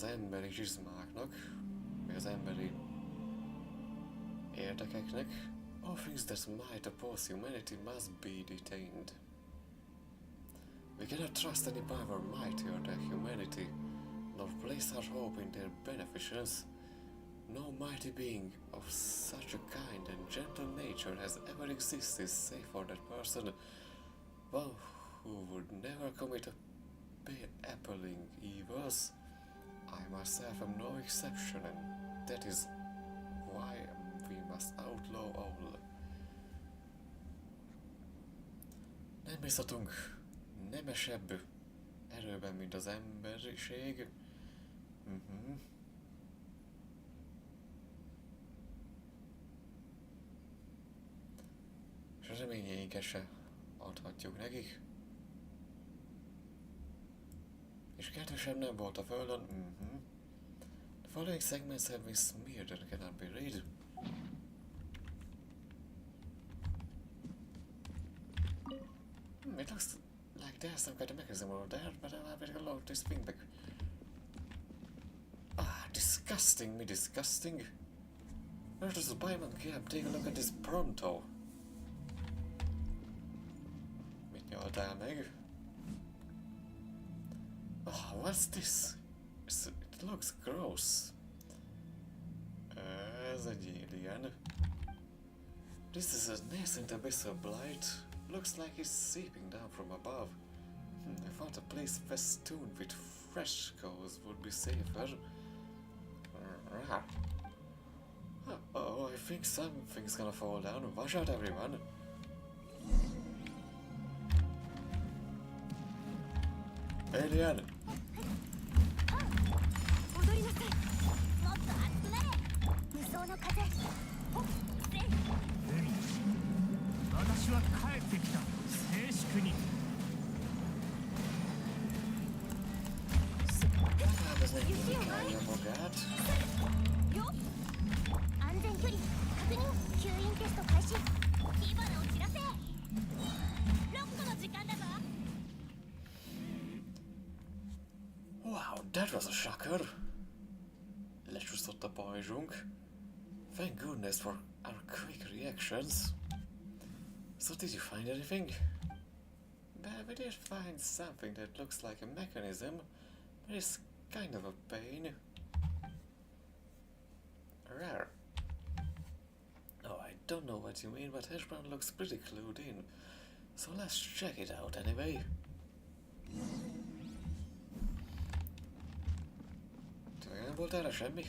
emberi zsizmáknak, vagy az emberi érdekeknek. All things that might oppose humanity must be detained. We cannot trust any power mightier than humanity, nor place our hope in their beneficence. No mighty being of such a kind and gentle nature has ever existed save for that person, one who would never commit appalling evils. I myself am no exception, and that is why we must outlaw all. Nem bízhatunk nemesebb erőben, mint az emberiség, És a reményeinket se adhatjuk nekik. És kedvesebb nem volt a földön. The following segments have been smeared and cannot be read. It looks like there's some kind of mechanism over there, but I'll have to load this thing back. Ah, disgusting me, disgusting. Where's the Spyman Camp? Take a look at this pronto. Mit nyoltál meg? Oh, what's this? It looks gross. Ez egy alien. This is a nascent abyssal blight. Looks like he's seeping down from above. I thought a place festooned with frescoes would be safer. Oh, I think something's gonna fall down. Watch out, everyone. Alien! Ez nem indikálja magát. Wow, that was a shocker. Lecsúszott a pajzsunk. Thank goodness for our quick reactions. So did you find anything? Well, we did find something that looks like a mechanism, but it's kind of a pain. Rare. Oh, I don't know what you mean, but Hash Brown looks pretty clued in. So let's check it out anyway. Nem volt erre semmi?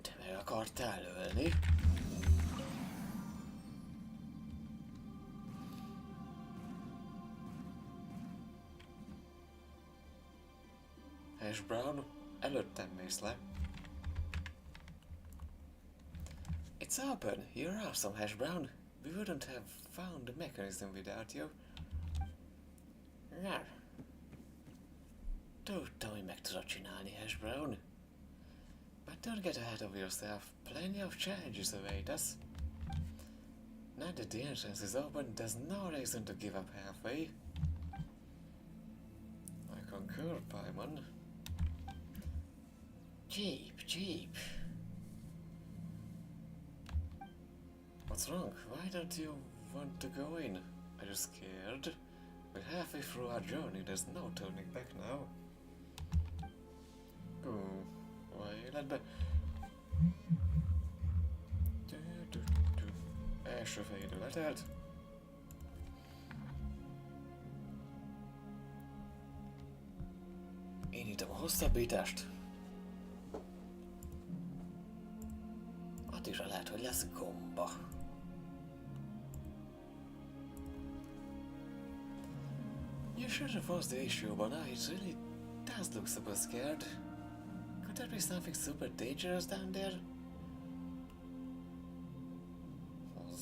Te meg akartál ölni? Hash Brown, előttem mész le. It's open. You're awesome, Hash Brown. We wouldn't have found the mechanism without you. Rar. Tudtam, hogy meg tudod csinálni, Hash Brown. But don't get ahead of yourself. Plenty of challenges await us. Now that the entrance is open, there's no reason to give up halfway. I concur, Paimon. Cheap. What's wrong? Why don't you want to go in? Are you scared? We're halfway through our journey, there's no turning back now. Életbe. Első félidő letelt. Én nyitom a hosszabbítást. Addigra lehet, hogy lesz gomba. You should have forced the issue, but now it really does look super scared. Could there be something super dangerous down there?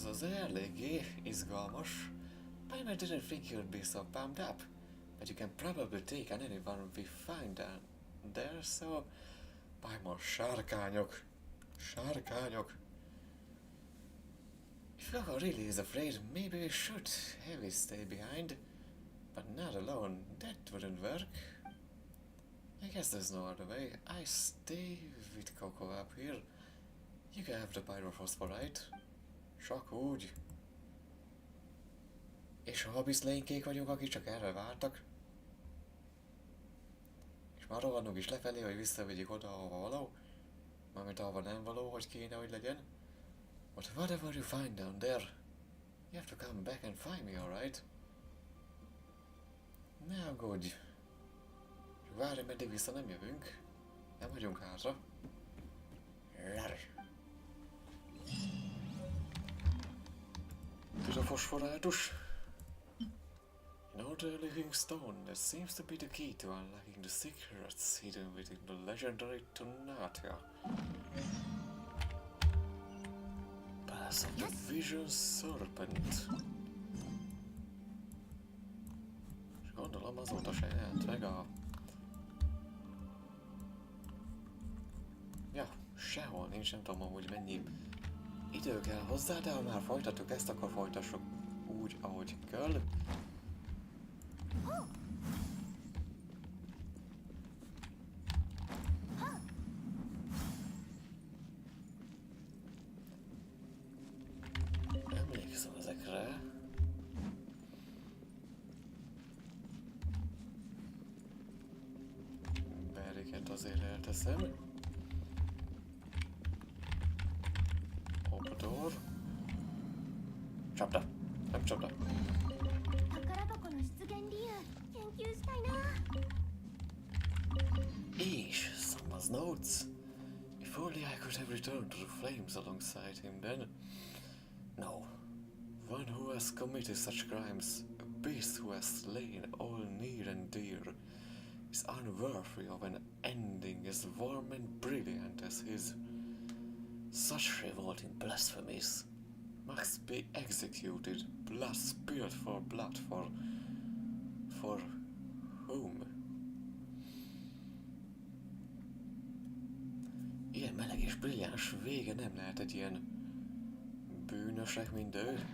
Az eléggé izgalmas. Paimon didn't think you'd be so pumped up, but you can probably take on anyone we find down there, so... Paimon, sárkányok. If Coco really is afraid, maybe we should have him stay behind. But not alone, that wouldn't work. I guess there's no other way. I stay with Coco up here. You can have the pyrophosphorite. Csak úgy. És a habiszlénykék vagyunk, akik csak erre vártak. És már rohanunk is lefelé, hogy visszavigyük oda, ahova való. Mármint ahova nem való, hogy kéne, hogy legyen. But whatever you find down there, you have to come back and find me, alright? Ne aggódj. Várj, meddig vissza nem jövünk. Nem hagyunk hátra. Rar. fosforátus. Another living stone that seems to be the key to unlocking the secrets hidden within the legendary Tonatia. Pass of the Vision Serpent. És gondolom azóta se jelent meg a... Ja, sehol nincs, nem tudom amúgy mennyi idő kell hozzá, de ha már folytatjuk ezt, akkor folytassuk úgy, ahogy kell. Emlékszem ezekre. Beriket azért elteszem. Open door. Csapda! Nem csapda! És someone's notes. If only I could have returned to the flames alongside him then. No. One who has committed such crimes, a beast who has slain all near and dear, is unworthy of an ending as warm and brilliant as his. Such revolting blasphemies must be executed, blood spilled for blood, for whom? Ilyen meleg és brilliáns vége nem lehet egy ilyen bűnösnek, mint ő.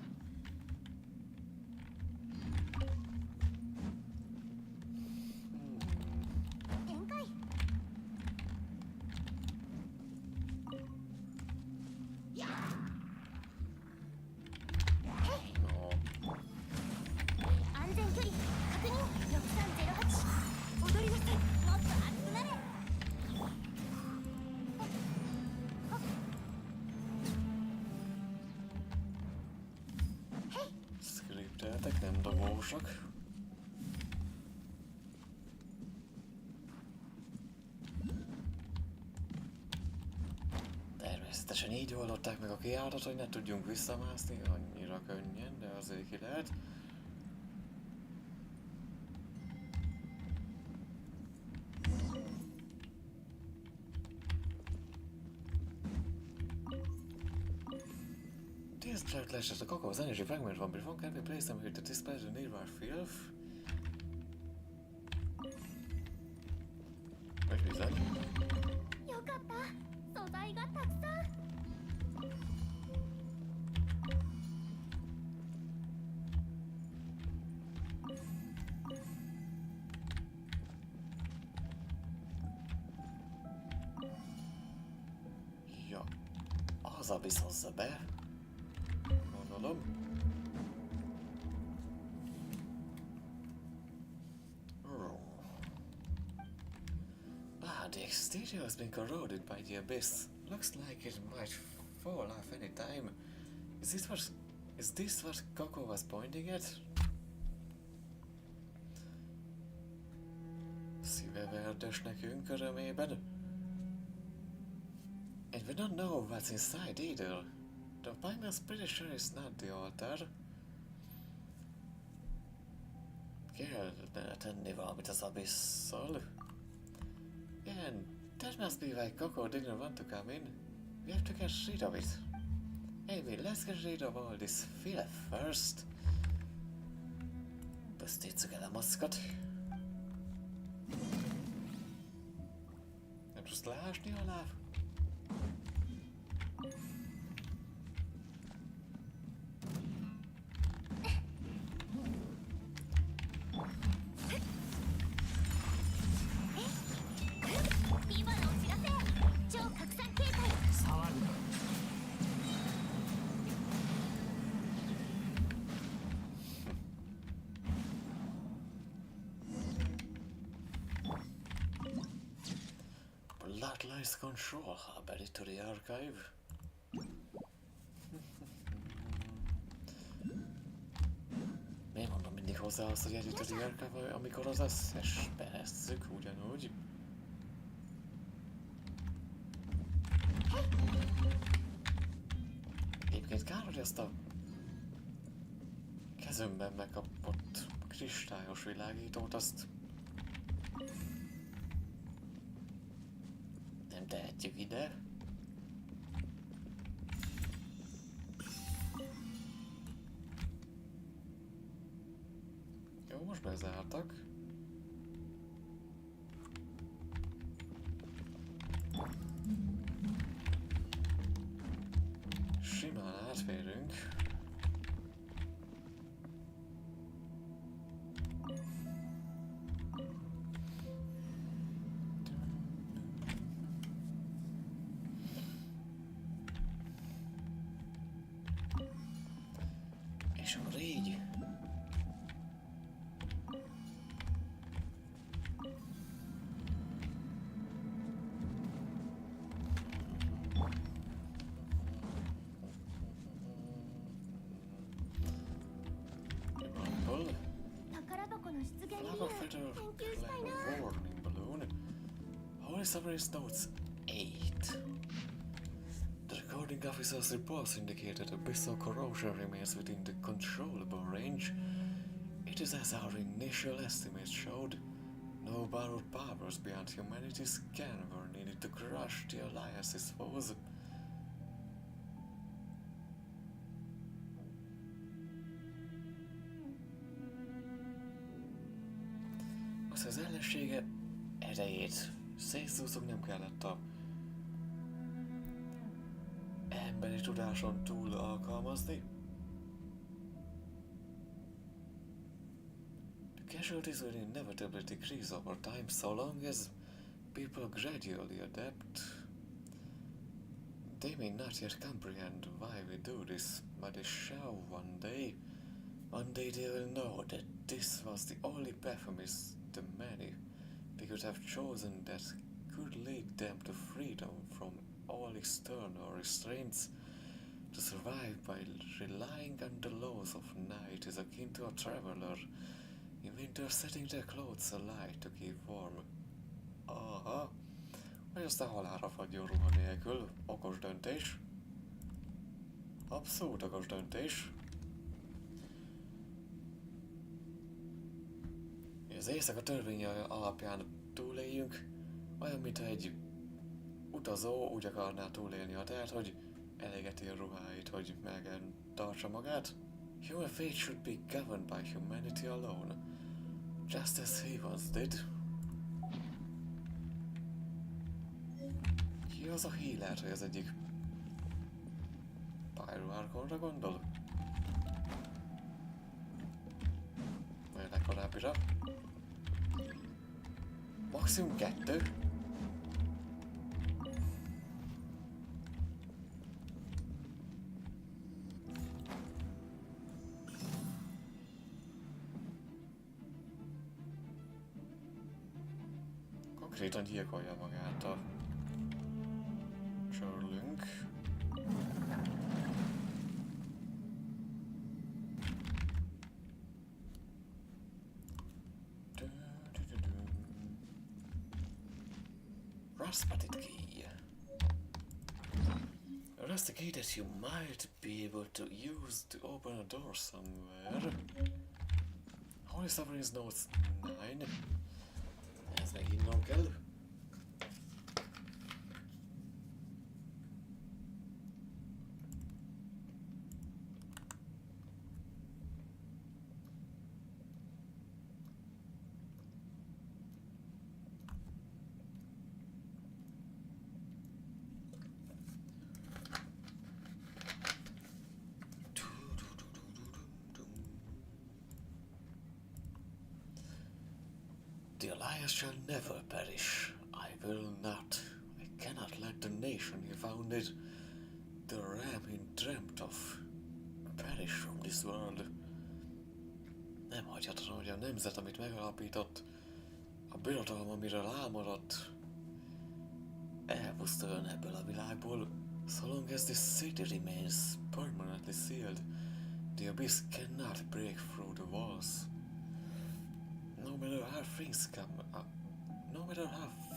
Skripteltek, nem dobósak. Természetesen így oldották meg a kiállatot, hogy ne tudjunk visszamászni annyira könnyen, de azért ki lehet. This cloud lashes the Coco's energy fragment from before can be placed on here to display the nearby filth. Vagy bizony. Ja, az a bizonyza be. Gondolom. Ah, the exterior has been corroded by the abyss. Looks like it might fall off any time. Is this what Coco was pointing at? Szíve verdes nekünk örömében. And we don't know what's inside either. The Pine's pretty sure it's not the altar. Kellene tenni valamit az abysszal. And that must be why Coco didn't want to come in. We have to get rid of it. Anyway, let's get rid of all this filth first. Pusztítsuk el a maszkot. Nem tudsz leásni alá? Bloodlines control, I'll bet it to the archive. Miért mondom mindig hozzá azt, hogy edit az archive, amikor az összes beresszük ugyanúgy? Egyébként kár, hogy ezt a kezemben megkapott kristályos világítót, azt nem tehetjük ide. Jó, most bezártak. Simán átférünk. És akkor így. Warning balloon. Holy Submarine Notes 8. The recording officer's reports indicated abyssal corrosion remains within the controllable range. It is as our initial estimates showed. No borrowed powers beyond humanity's can were needed to crush the Alliance's foes. Az ellensége erejét szétszúzog nem kellett a emberi tudáson túl alkalmazni. The casualties will inevitably decrease over time so long as people gradually adapt. They may not yet comprehend why we do this, but they shall one day. One day they will know that this was the only path amidst the many they could have chosen that could lead them to freedom from all external restraints. To survive by relying on the laws of night is akin to a traveler in winter setting their clothes alight to keep warm. Aha, vagy aztán halálra fagyjon ruha nélkül. Okos döntés. Abszolút okos döntés. Az éjszaka törvénye alapján túléljünk, olyan, mintha egy utazó úgy akarná túlélni a teret, hogy elégeti a ruháit, hogy melegen tartsa magát. Human fate should be governed by humanity alone, just as he once did. Ki az a healer, hogy az egyik Pyro-Archonra gondol? Vagy legkorábbira? Maximum 2. Konkrétan gyilkolja magát a sörlünk. Spotted key. A rusty key that you might be able to use to open a door somewhere. Holy Submarine Notes 9. Ez megint kell. The Alliance shall never perish. I will not. I cannot let the nation he founded, the ram he dreamt of, perish from this world. Nem hagyhatom, hogy a nemzet, amit megalapított, a birodalom, amiről álmodott, elpusztuljon ebből a világból. So long as this city remains permanently sealed, the abyss cannot break through the walls. No matter how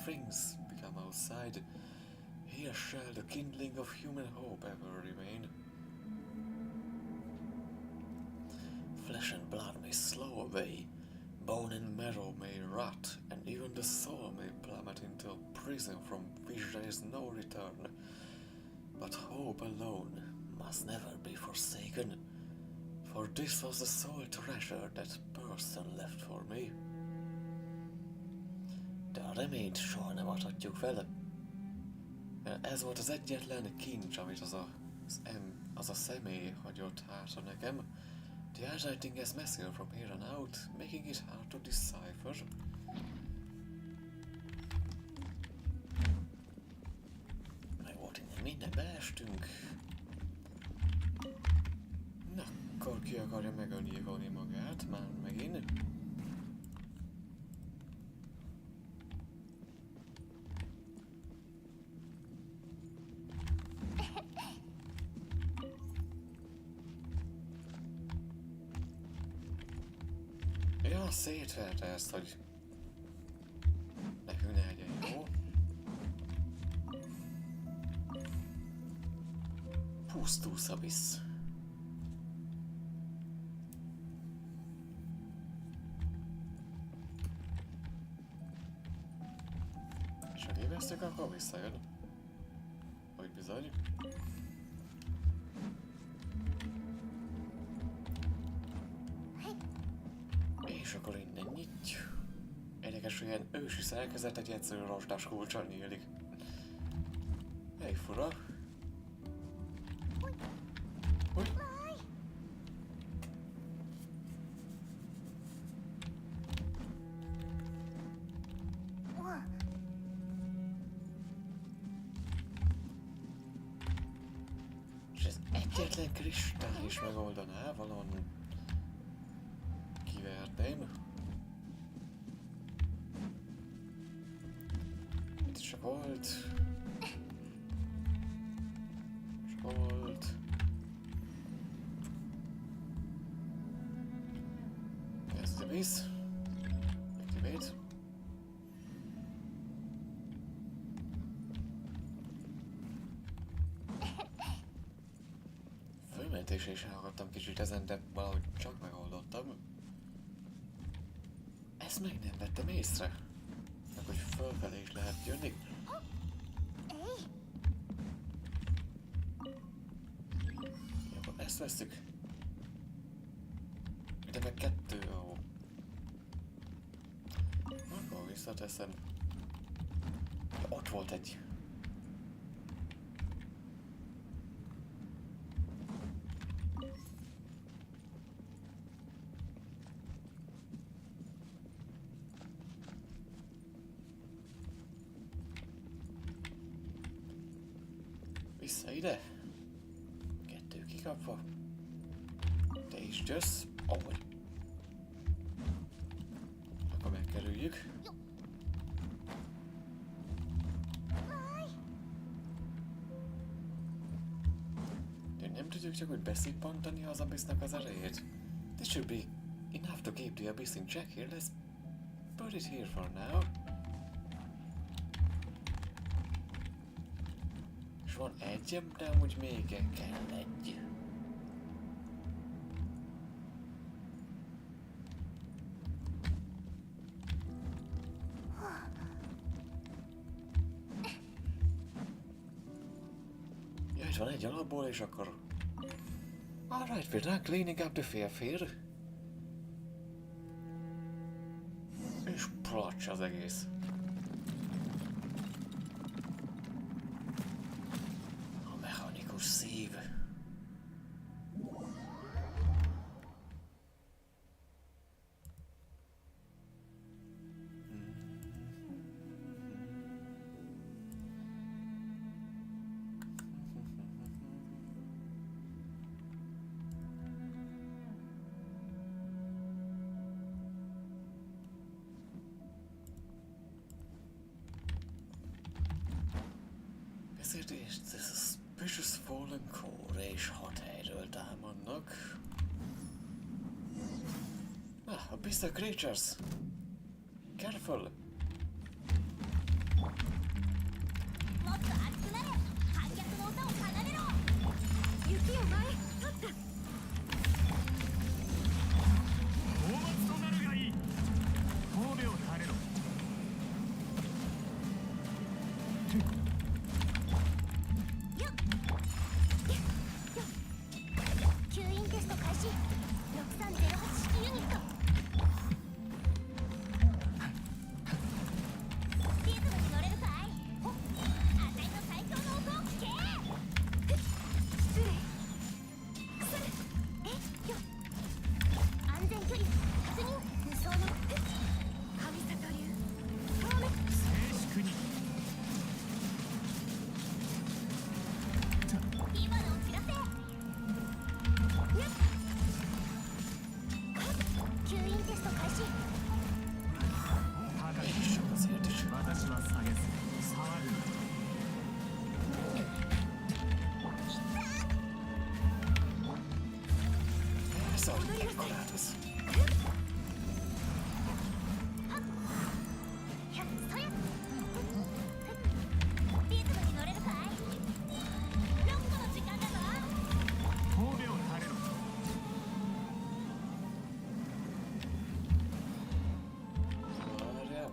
things become outside, here shall the kindling of human hope ever remain. flesh and blood may slow away, bone and marrow may rot, and even the soul may plummet into a prison from which there is no return. But hope alone must never be forsaken, for this was the sole treasure that person left for me. De a reményt soha nem adhatjuk fel. Ez volt az egyetlen kincs, amit az a személy hagyott hátra nekem. The handwriting is messier from here on out, making it hard to decipher. Meg volt innen minden, beestünk. Na, akkor ki akarja megöngyilkolni magát, már megint. Ja, szétverte ezt, hogy nekünk ne legyen jó. Pusztul szabisz. És ha kivesztük, akkor visszajön. Hogy bizony. És akkor innen nyitj. Érdekes, hogy ilyen ősi szerkezet egy egyszerű rozsdás kulccsal nyílik. Elég fura. Hogy? És ez egyetlen kristály is megoldaná, valahol kiverném. Itt is volt. És volt. Kezdve visz. Activate. Fölmentésre is elakadtam kicsit ezen, de valahogy csak megoldottam. Ezt meg nem vettem észre. Meg hogy fölfelé is lehet jönni. Akkor ezt veszük. Ide meg 2, ó. Akkor visszateszem. Ja, ott volt egy. Vissza ide. 2 kikapva. Te is jössz. Ahogy. Akkor megkerüljük. De nem tudjuk csak úgy beszippantani az abyssnak az erejét. This should be enough to keep the abyss in check here. Let's put it here for now. És van egyem, de amúgy még kell egy. Ja, itt van egy alapból, és akkor... Alright, we're done cleaning up the fair. És placs az egész. Szív. Ezért is ez Precious Fallen Core és 6 helyről támadnak. Ah, a Beast Creatures! Careful! テスト開始。6308式ユニット。リズムに乗れるかい。あたいの最強の音を聞け。失礼。安全距離確認。無双の神里流静粛に。今のを知らせ。吸引テスト開始。私は下げず触る。Sono decorados. リズムに乗れるかい。ロックの時間だぞ。神戸を垂れろ。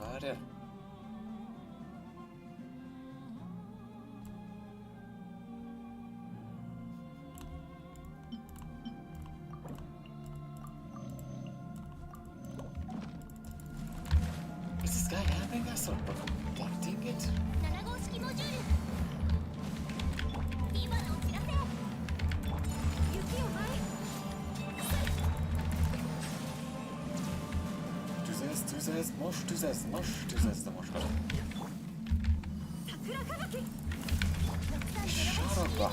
Var är? Is this guy having a sort of collecting it? 7号式モジュール。今のお知らせ。雪を舞い。Tüzes, tüzes, de most. 桜吹雪。Sarokba.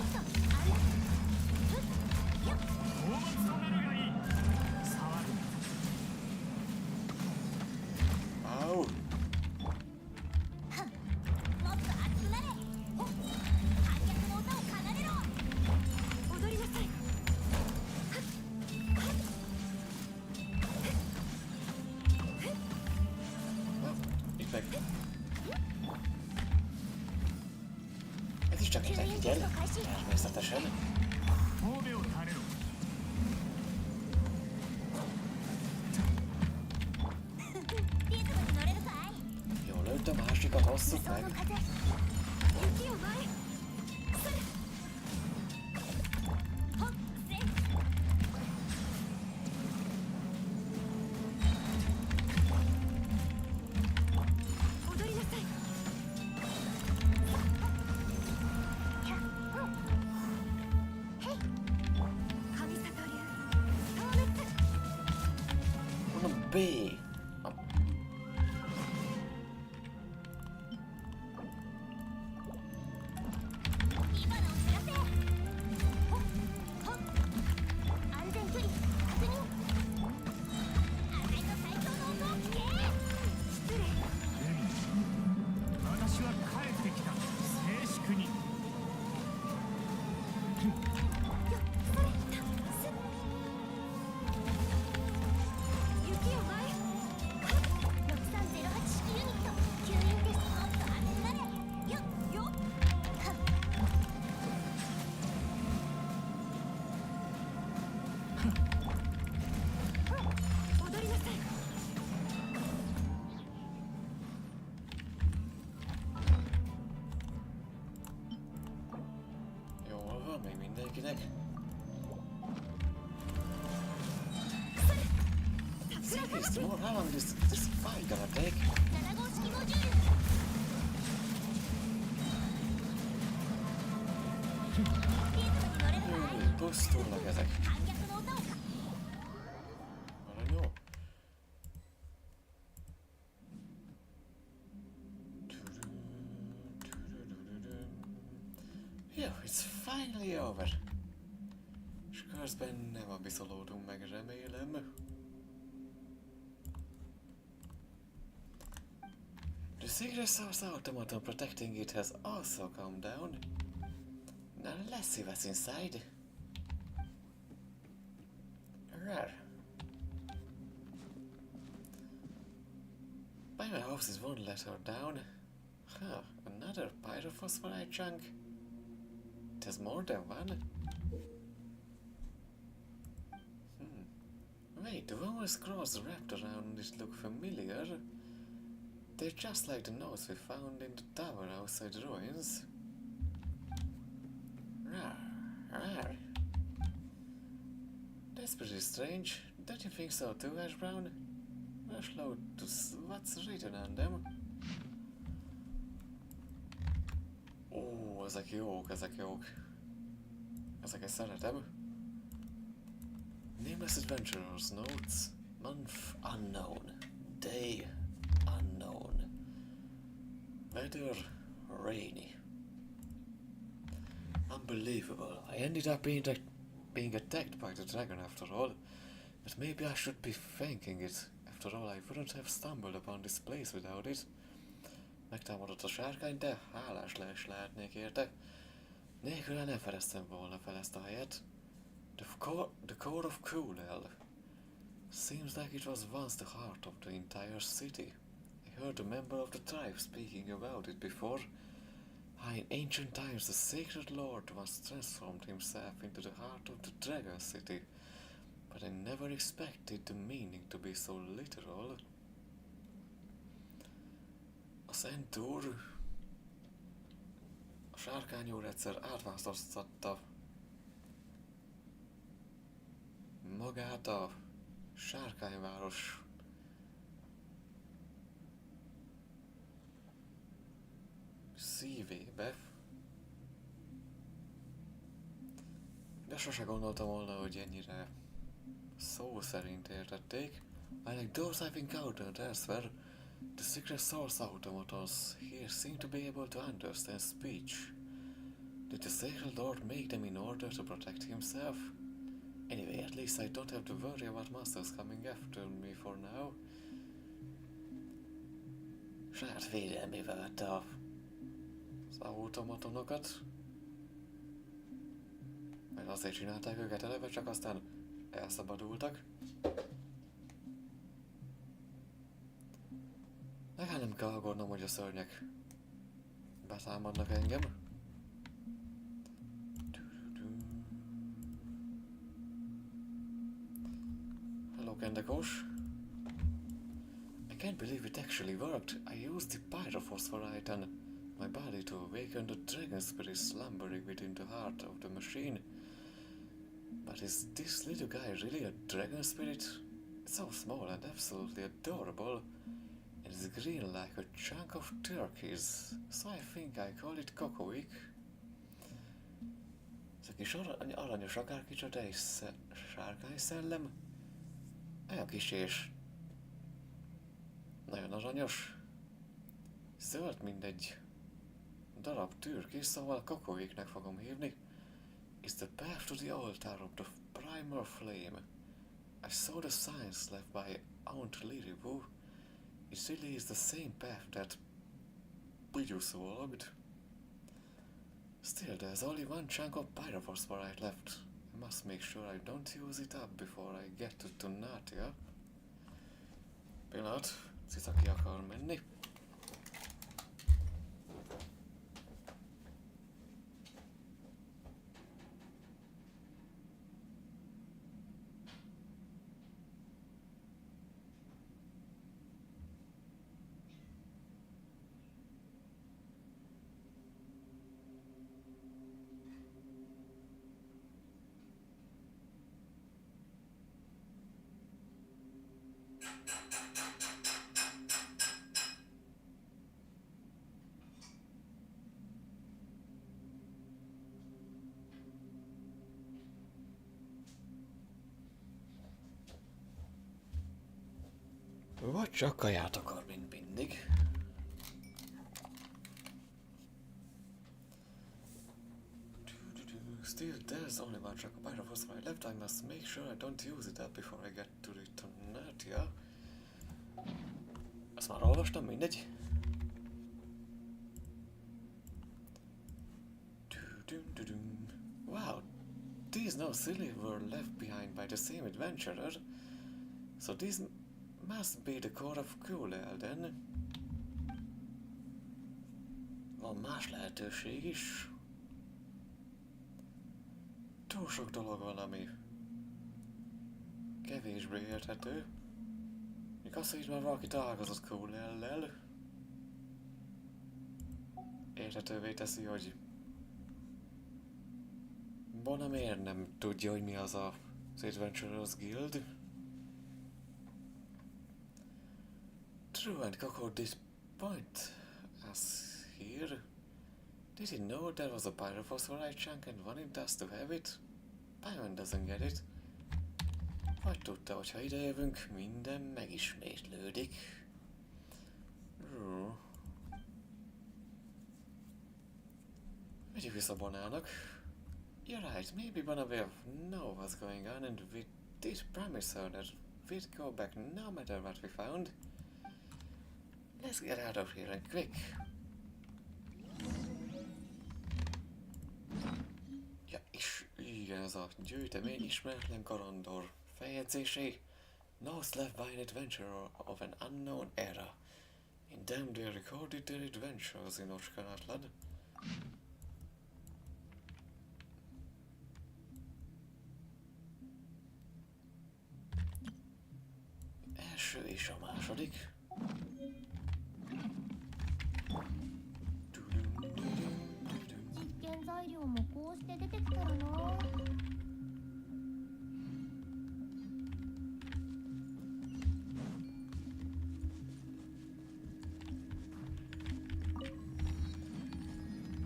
大松止めるがいい。触る。Au. もっと熱くなれ。観客の歌を奏でろ。踊りなさい。Itt meg. Ez is csak egy figyel, természetesen. 神戸を垂れろ。リズムに乗れるかい。 Jól lőtt a másikat, 無 hosszuk 双の meg. 風。雪を舞い。ほっせ。踊りなさい。へい。神里流消滅。 Ono B. Ah, 今のお知らせ。ほっほっ。安全距離確認。あたいの最強の音を聞け。失礼。私は帰ってきた。静粛に。雪を舞い。6308式ユニット。吸引テスト。もっと熱くなれ。よっよっ。踊りなさい。Jól van, még mindenkinek. Seriously, more how long is this fight gonna take? 7号式モジュール。リズムに乗れるかい。 Pusztulnak ezek. 観客の歌を Valami jó. Jó, it's finally over. És közben nem abiszolódunk meg, remélem. The secret source automaton protecting it has also come down. Now let's see what's inside. Rare. By my house is one letter down. Huh, another pyrophosphorite chunk. There's more than one. Wait, the one with scrolls wrapped around it look familiar. They're just like the notes we found in the tower outside the ruins. Rar, rar. That's pretty strange. Don't you think so too, Ash Brown? Rush low to what's written on them. Ó, ezek jók, ezek jók. Ezeket szeretem. Nameless Adventurers Notes. Month unknown. Day unknown. Weather rainy. Unbelievable. I ended up being attacked by the dragon after all. But maybe I should be thanking it. After all, I wouldn't have stumbled upon this place without it. Megtámadott a sárkány, de hálás lehetnék érte. Nélküle nem fedeztem volna fel ezt a helyet. The core of Keresel. Seems like it was once the heart of the entire city. I heard a member of the tribe speaking about it before. How in ancient times the sacred lord once transformed himself into the heart of the dragon city. But I never expected the meaning to be so literal. A Szent Úr a Sárkány úr egyszer átváltoztatta magát a Sárkányváros szívébe. De sose gondoltam volna, hogy ennyire szó szerint értették. Unlike those I've encountered elsewhere, the secret source automatons here seem to be able to understand speech. Did the sacred lord make them in order to protect himself? Anyway, at least I don't have to worry about monsters coming after me for now. Saját védelmével vette az automatonokat. Mert azért csinálták őket eleve, csak aztán elszabadultak. Legalább nem kell aggódnom, hogy a szörnyek betámadnak engem. Hello, Kendekos. I can't believe it actually worked. I used the pyrophosphorite and my body to awaken the dragon spirit slumbering within the heart of the machine. But is this little guy really a dragon spirit? It's so small and absolutely adorable. It is green like a chunk of turkeys, so I think I call it Kokoik. Ez a kis aranyos akárkicsoda és sárkány szellem. Olyan kis és nagyon aranyos. Zöld mindegy darab türkis, szóval Kokoiknek fogom hívni. It's the path to the altar of the primal flame. I saw the signs left by Aunt Liriboo. It really is the same path that Pidus walked. Still, there's only one chunk of pyrophosphorite left. I must make sure I don't use it up before I get to Tunatia. Pillanat, Cica ki akar menni. Vagy csak kaját akar, mint mindig. Still, there's only one chunk of pyrophosphorite left. I must make sure I don't use it up before I get to the Tunatia. Azt már olvastam, mindegy. Wow, these no silly were left behind by the same adventurer. So these must be the core of Keresel then. Van más lehetőség is. Túl sok dolog van, ami kevésbé érthető. Még az, hogy már valaki találkozott Keresellel, érthetővé teszi, hogy Bona miért nem tudja, hogy mi az a The Adventurers Guild. True and Coco did point us here. Did he know there was a pyrophosphorite chunk and wanted us to have it? Paimon doesn't get it. Vagy tudta, hogy ha idejövünk, minden megismétlődik. Vegyük vissza Bonának. You're right, maybe Bona will know what's going on, and we did promise her that we'd go back no matter what we found. Let's get out of here and quick. Ja, és igen, ez a gyűjtemény ismeretlen kalandor feljegyzései. Notes left by an adventurer of an unknown era. In them they recorded their adventures in Ocskanatlan. Első és a második.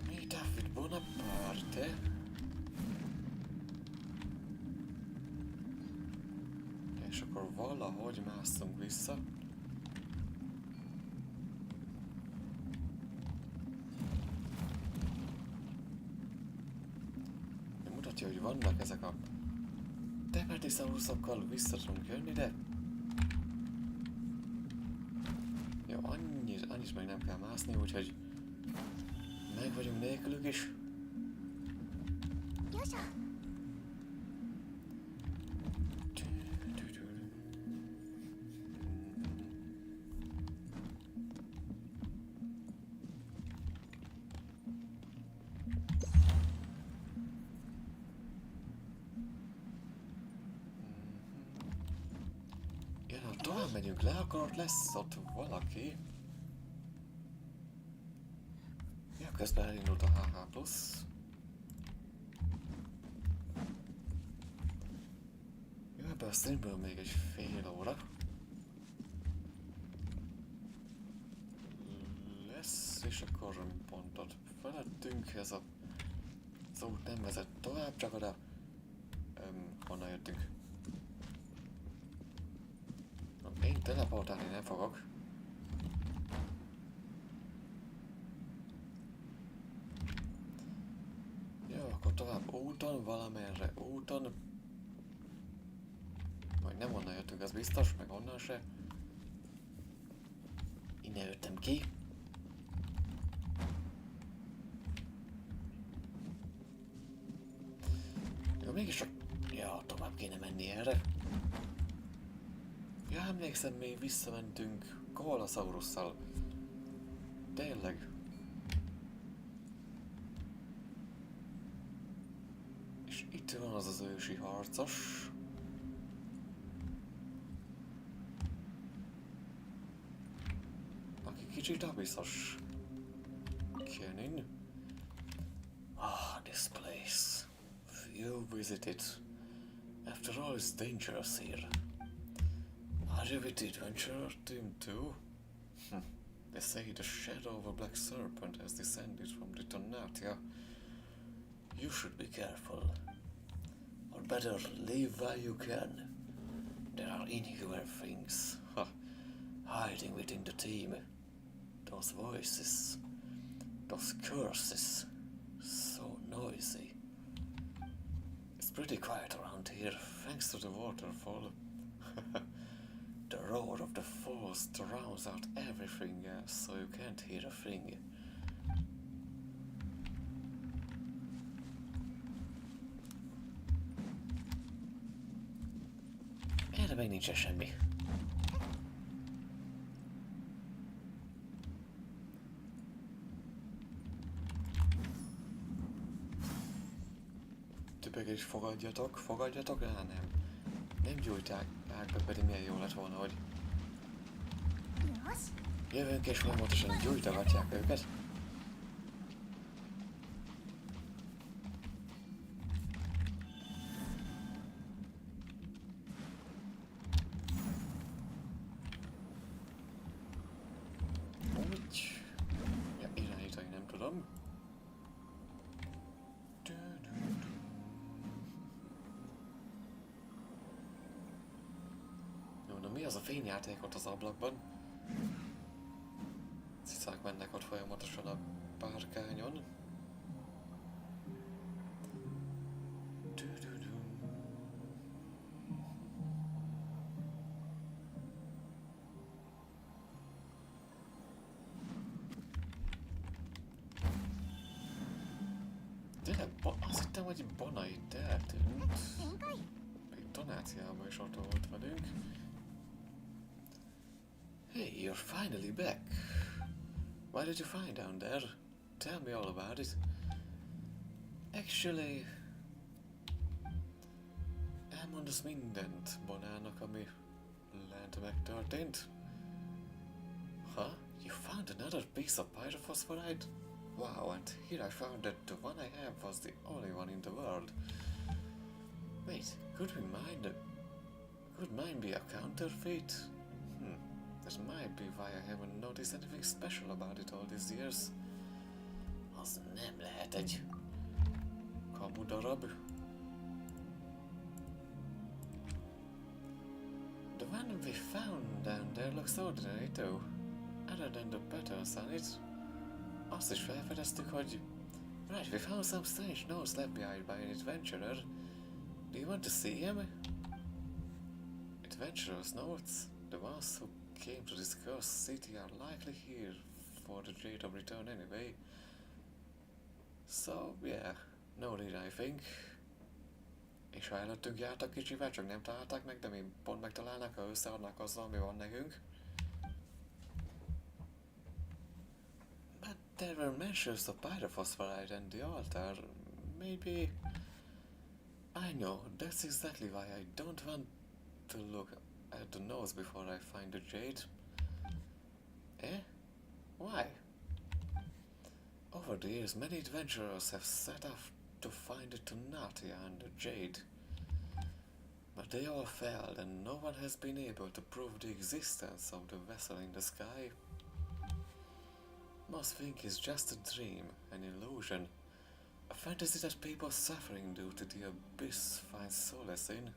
Meet up with Bonaparte. És akkor valahogy másszunk vissza. Mutatja, hogy vannak ezek a Tepetiszauruszokkal vissza tudunk jönni, de... Jó, annyit meg nem kell mászni, úgyhogy... Meg vagyunk nélkülük is. Tovább megyünk le, akkor ott lesz ott valaki. Ja, közben elindult a HH+. Jó, ebben a streamből még egy fél óra. Lesz, és akkor pont ott felettünk, ez az út nem vezet tovább, csak oda honnan jöttünk. Én teleportálni nem fogok. Jó, akkor tovább úton, valamerre úton. Majd nem onnan jöttünk, az biztos, meg onnan se. Innen jöttem ki. Jó, mégis csak... Ja, tovább kéne menni erre. Ja, emlékszem, még visszamentünk Koalasaurusszal. Tényleg. És itt van az az ősi harcos. Aki kicsit abiszos. Kenin. Ah, this place. Few visit it. After all, it's dangerous here. Are you with the adventurer team too? They say the shadow of a black serpent has descended from the Tornatia. You should be careful. Or better, leave while you can. There are inhuman things hiding within the team. Those voices, those curses, so noisy. It's pretty quiet around here, thanks to the waterfall. The roar of the falls drowns out everything else, so you can't hear a thing. Erre még nincsen semmi. Többek is fogadjatok, nem. Nem gyújták be, pedig milyen jó lett volna, hogy jövünk és folyamatosan gyújtogatják őket. Mi az a fényjáték ott az ablakban? Cicák mennek ott folyamatosan a párkányon. Tényleg, azt hittem, hogy Bona itt eltűnt. Még Donáciában is ott volt velünk. Hey, you're finally back. What did you find down there? Tell me all about it. Actually, elmondasz mindent Bonának, ami lent megtörtént. Huh? You found another piece of pyrophosphorite? Wow, and here I found that the one I have was the only one in the world. Wait, could mine be a counterfeit? That might be why I haven't noticed anything special about it all these years. Az nem lehet egy kamudarab. The one we found down there looks ordinary too, other than the patterns on it. Azt is felfedeztük, hogy... Right, we found some strange notes left behind by an adventurer. Do you want to see him? Adventurer's notes? The ones who came to this cursed city are likely here for the Jade of Return anyway. So, yeah, no need, I think. És ha előttünk jártak kicsivel, csak nem találták meg, de mi pont megtalálnak, ha összeadnak azzal, ami van nekünk. But there were mentions of pyrophosphorite and the altar. Maybe... I know, that's exactly why I don't want to look at the notes before I find the jade. Eh? Why? Over the years, many adventurers have set off to find the Tonatia and the jade. But they all failed, and no one has been able to prove the existence of the vessel in the sky. Most think it's just a dream, an illusion, a fantasy that people suffering due to the abyss find solace in.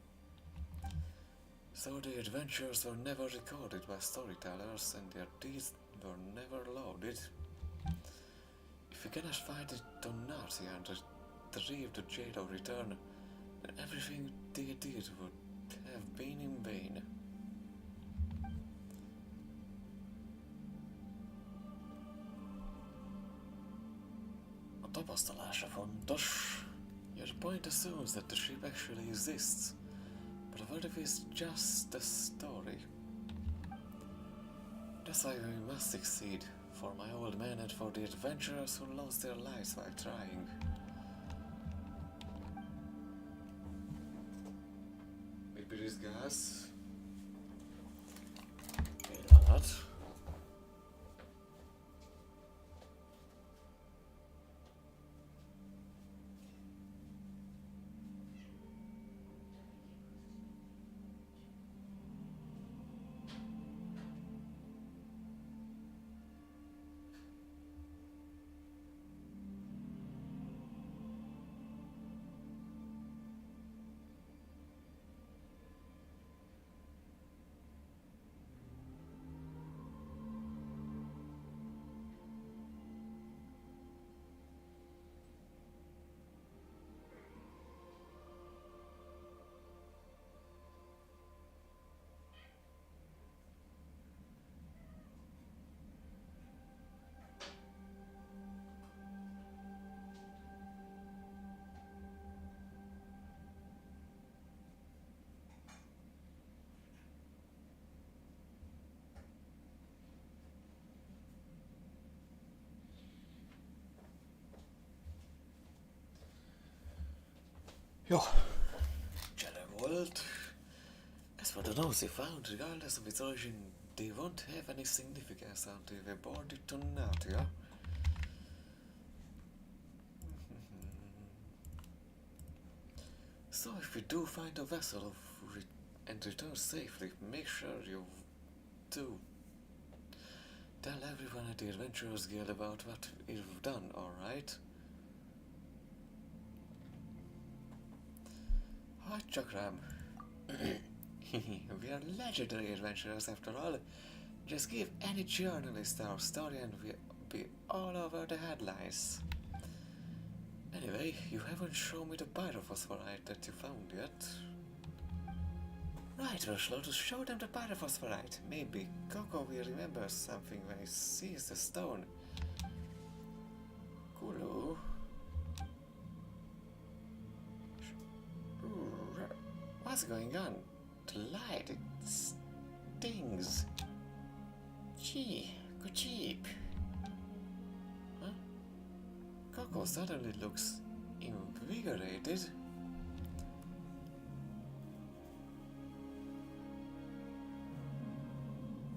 So the adventures were never recorded by storytellers, and their deeds were never lauded. If you cannot find the Tonatia and retrieve the Jade of Return, then everything they did would have been in vain. A tapasztalása fontos. Your point assumes that the ship actually exists, but what if it's just a story? That's why we must succeed, for my old man and for the adventurers who lost their lives while trying. Maybe this gas? Pillanat. Jó. Csere volt. As for the notes they found, regardless of its origin, they won't have any significance until they board it to Natia. So if we do find a vessel and return safely, make sure you do tell everyone at the Adventurers Guild about what you've done, alright? Hagyj csak rám! We are legendary adventurers after all. Just give any journalist our story and we'll be all over the headlines. Anyway, you haven't shown me the pyrophosphorite that you found yet. Right, Rushlow, to show them the pyrophosphorite. Maybe Coco will remember something when he sees the stone. Kulu. What's going on? The light, it stings. Gee, good cheap. Huh? Coco suddenly looks invigorated.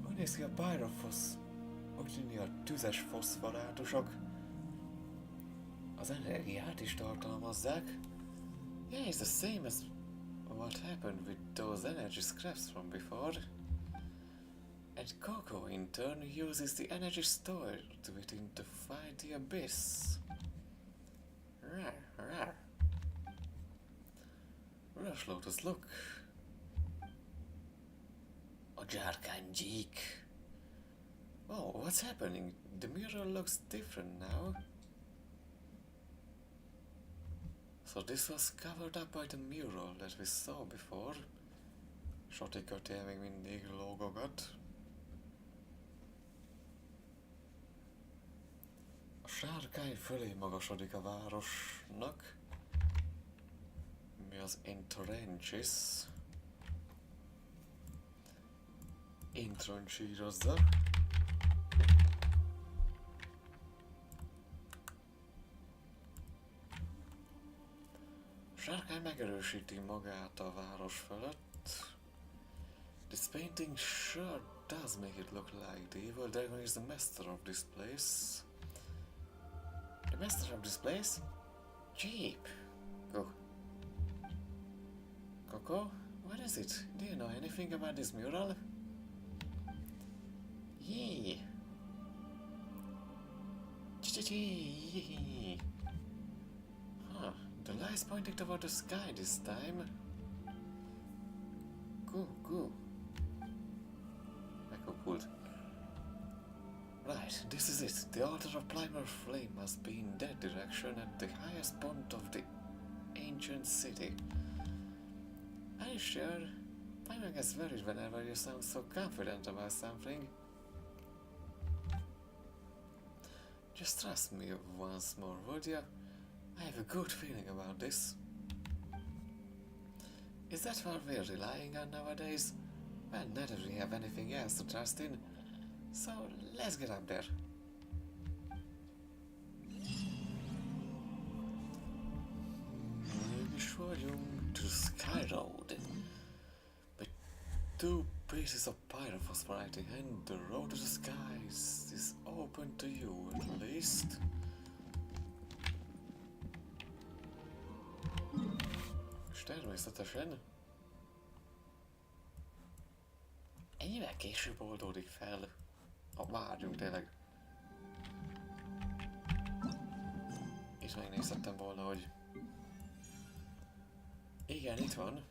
Úgy néz ki a pyrofosz, úgy tűnni a tüzes foszforátusok. Az energiát is tartalmazzák. Yeah, it's the same as what happened with those energy scraps from before. And Coco in turn uses the energy stored within to fight the abyss. Rar, rar. Rush Lotus, look. A gyárkánygyík. Oh, what's happening? The mural looks different now. So this was covered up by the mural that we saw before. Shoti kötél még mindig lógogat. A sárkány fölé magasodik a városnak. Mi az Entrenchis. Introncsírozza. A sárkány megerősíti magát a város fölött. This painting sure does make it look like the evil dragon is the master of this place. The master of this place? Cheap. Go. Coco, what is it? Do you know anything about this mural? Yee. Yee. Huh. The light's pointing toward the sky this time. Go. Echo pulled. Right, this is it. The altar of primal flame must be in that direction at the highest point of the ancient city. Are you sure? Paimon gets worried whenever you sound so confident about something. Just trust me once more, would you? I have a good feeling about this. Is that what we're relying on nowadays? Well, not if we have anything else to trust in. So, let's get up there. Mégis vagyunk to the Sky Road. With 2 pieces of pyrophosphorite and the road to the skies is open to you at least. És természetesen ennyivel később oldódik fel. Várjunk tényleg. És megnézhettem volna, hogy... Igen, itt van.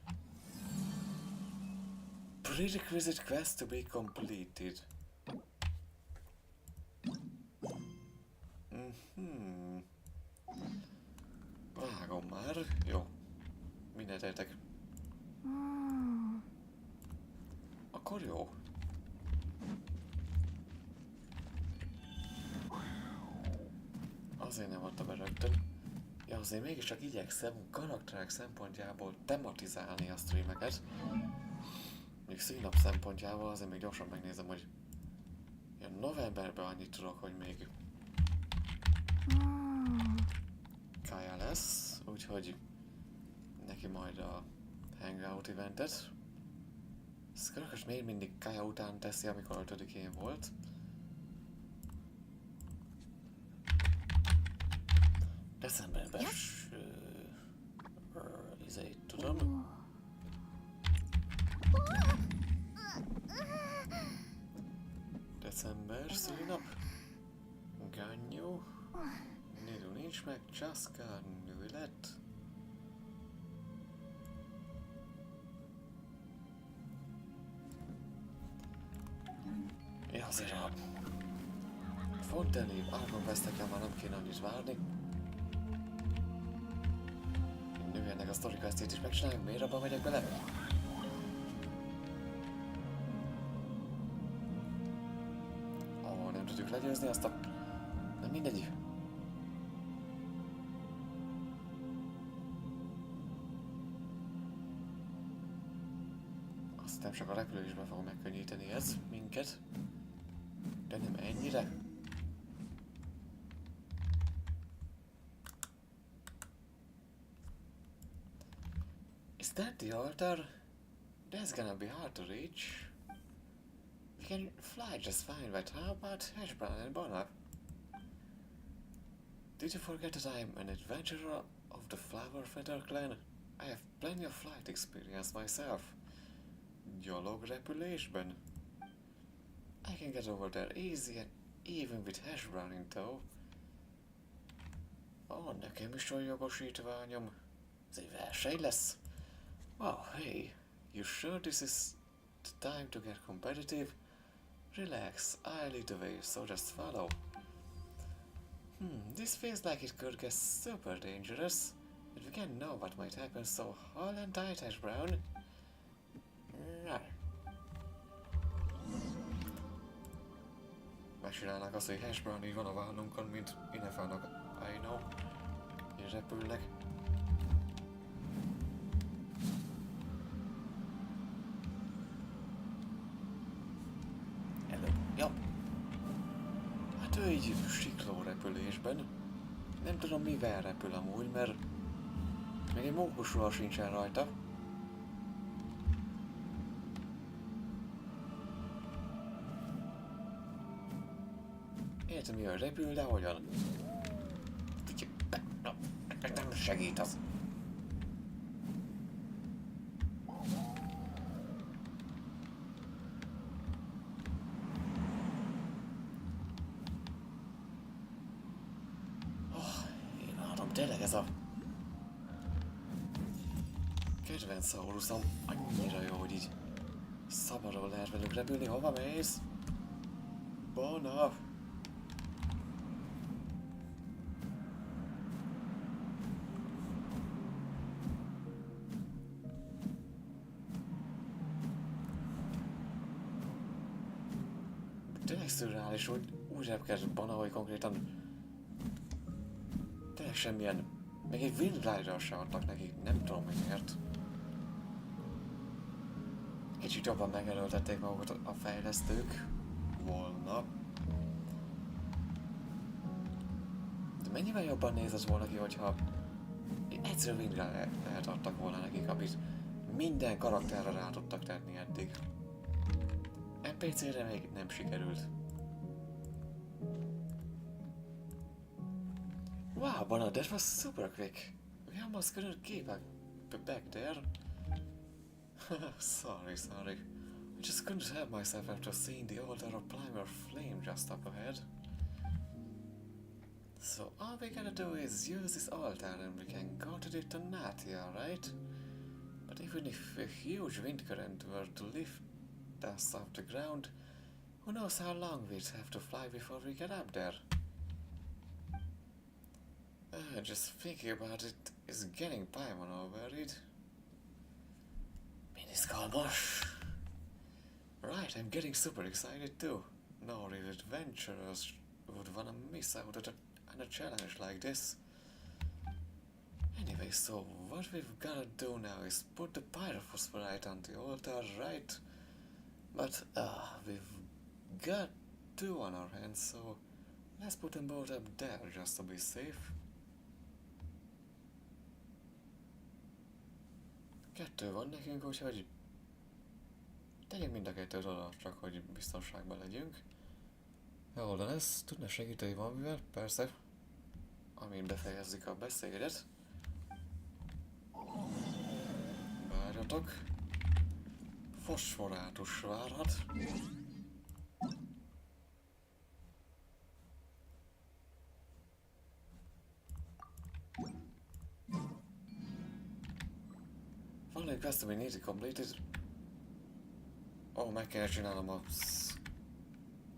Prerequisite quest to be completed. Vágom már. Jó. Mindent értek. Akkor jó. Azért nem adta be rögtön. Ja, azért mégiscsak igyekszem karakterek szempontjából tematizálni a streameket. Még színap szempontjából azért még gyorsan megnézem, hogy ilyen novemberben annyit tudok, hogy még Kaja lesz, úgyhogy neki majd a hangout eventet. Skörökös miért mindig Kaja után teszi, amikor 5-én volt. Decemberben izét tudom. December, szülinap. Ganyó. Nidu nincs meg, Csaska, nőlet. azért a Fontaine albumvesztekkel már nem kéne annyit várni. Nőjennek a sztorikasztét is megcsináljuk, miért abban megyek bele? Ó, nem tudjuk legyőzni azt a... Nem mindegy. Azt nem csak a repülésben fog megkönnyíteni ez minket. De nem ennyire. Is that the altar? That's gonna be hard to reach. We can fly just fine, but how about Hash Brown and Bonner? Did you forget that I'm an adventurer of the Flower Feather clan? I have plenty of flight experience myself. Gyalog repülésben? I can get over there easy and even with Hash Brown in tow. Oh, nekem is olyan jogosítványom. Ez egy verseny lesz. Oh, hey, you sure this is the time to get competitive? Relax, I'll lead the way, so just follow. This feels like it could get super dangerous, but we can't know what might happen, so hold on tight, Hash Brown. Megcsinálnak azt, hogy Hash Brown így van a vállunkon, mint Inefának, I know, és repülnek. Ja. Hát ő így sikló repülésben. Nem tudom mivel repül amúgy, mert még egy mókusruha sincsen rajta. Értem, mivel repül, de hogyan? Nem segít az. Tényleg ez a kedvenc Saurusom annyira jó, hogy így szabadon lehet velük repülni. Hova mész? Bona! Tényleg szürreális, hogy úgy repked Bona, hogy konkrétan tényleg semmilyen, még egy windglider sem adtak neki, nem tudom miért. Kicsit jobban megerőltették magukat a fejlesztők volna. De mennyivel jobban nézett volna ki, hogyha egy egyszerű windglidert adtak volna nekik, amit minden karakterre rá tudtak tenni eddig. NPC-re még nem sikerült. Wow, Bona, that was super quick. We almost couldn't keep back there. sorry. I just couldn't help myself after seeing the altar of primal flame just up ahead. So all we gotta do is use this altar and we can go to the Tonati, alright? But even if a huge wind current were to lift us off the ground, who knows how long we'd have to fly before we get up there? Just thinking about it is getting Paimon worried. Miniszkalmas! Right, I'm getting super excited too. No real adventurers would wanna miss out on a challenge like this. Anyway, so what we've gotta do now is put the pyrophosphorite on the altar, right? But we've got two on our hands, so let's put them both up there just to be safe. Kettő van nekünk, úgyhogy tegyünk mind a kettőt oda, csak hogy biztonságban legyünk. Jól van ez, tudna segíteni valamivel? Persze. Amint befejezzük a beszédet. Várjatok. Fosforátus várhat. Following quest to be neatly completed. Meg kell csinálnom a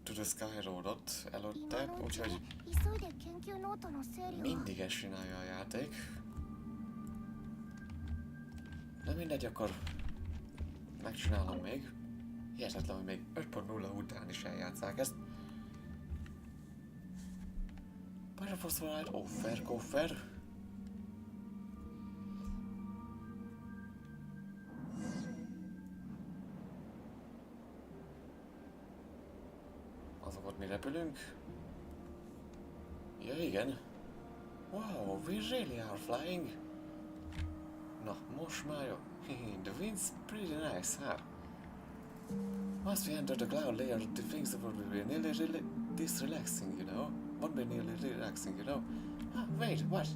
to the Sky Road-ot előtte, 今のうち úgyhogy に急いで研究ノートの整理を。 mindig ezt csinálja a játék. De mindegy, akkor megcsinálom még. Hihetetlen, hogy még 5.0 után is eljátszák ezt. Parafoszforát, offer, koffer. Azokat mi repülünk. Ja igen. Wow, we really are flying. Na, most már jó. The wind's pretty nice, huh? Once we enter the cloud layer, the things will be nearly this relaxing, you know? Won't be nearly relaxing, you know? Ah, wait, what?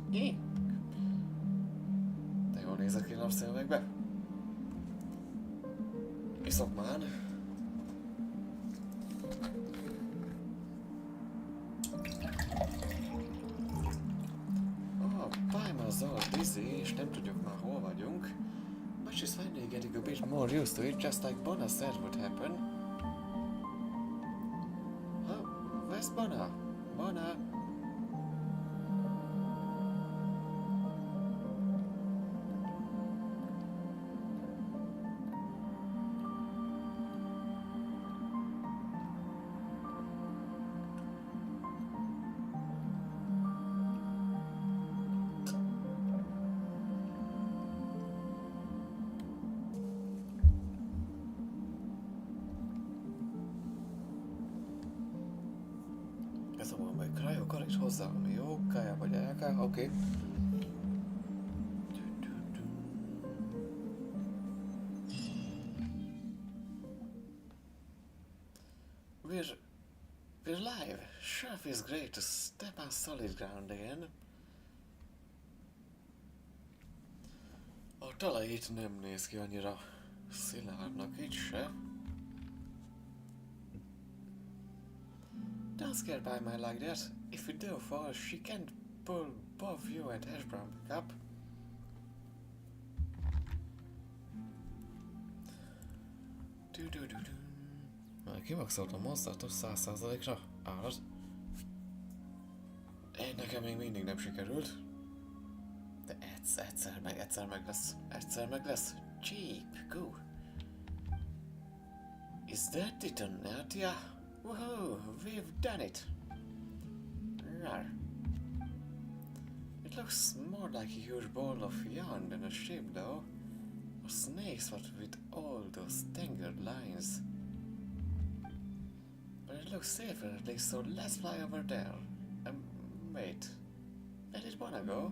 De jól nézek ki napszemekbe. Iszok már. Azzal dizzy, és nem tudjuk már hol vagyunk. But she's finally getting a bit more used to it, just like Bona said would happen. Huh? Where's Bona? Bona? Ez a valami krajokkal is hozzá, ami jó, kája vagy elká, oké. We're live. Sure feels great to step on solid ground again. A talaj itt nem néz ki annyira szilárdnak itt se. Don't scare by me like that. If you do fall, she can't pull both you and Hash Brown back up. Már kimaxoltam monstert 100%-ra. Állat. Nekem még mindig nem sikerült. De egyszer meg lesz. Egyszer meg lesz. Cheap, go. Is that it, Nadia? Woohoo! We've done it! Rar. It looks more like a huge ball of yarn than a ship, though. Or snakes, what with all those tangled lines. But it looks safer at least, so let's fly over there. Wait. Where did Bona go?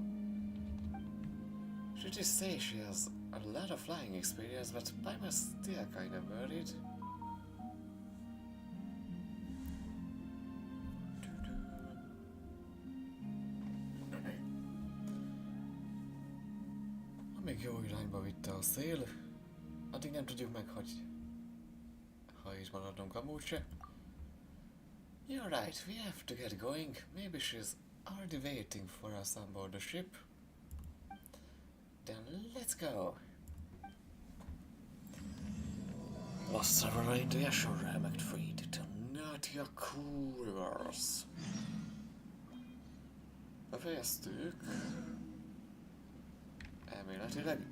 She did say she has a lot of flying experience, but I'm still kind of worried. Amíg jó irányba vitte a szél, addig nem tudjuk meg, hogy ha is maradunk amúgy se. You're right, we have to get going. Maybe she's already waiting for us on board the ship. Then let's go. Lasszával indulja sorra megfried to Nadia Coolers. Befejeztük. Elméletileg.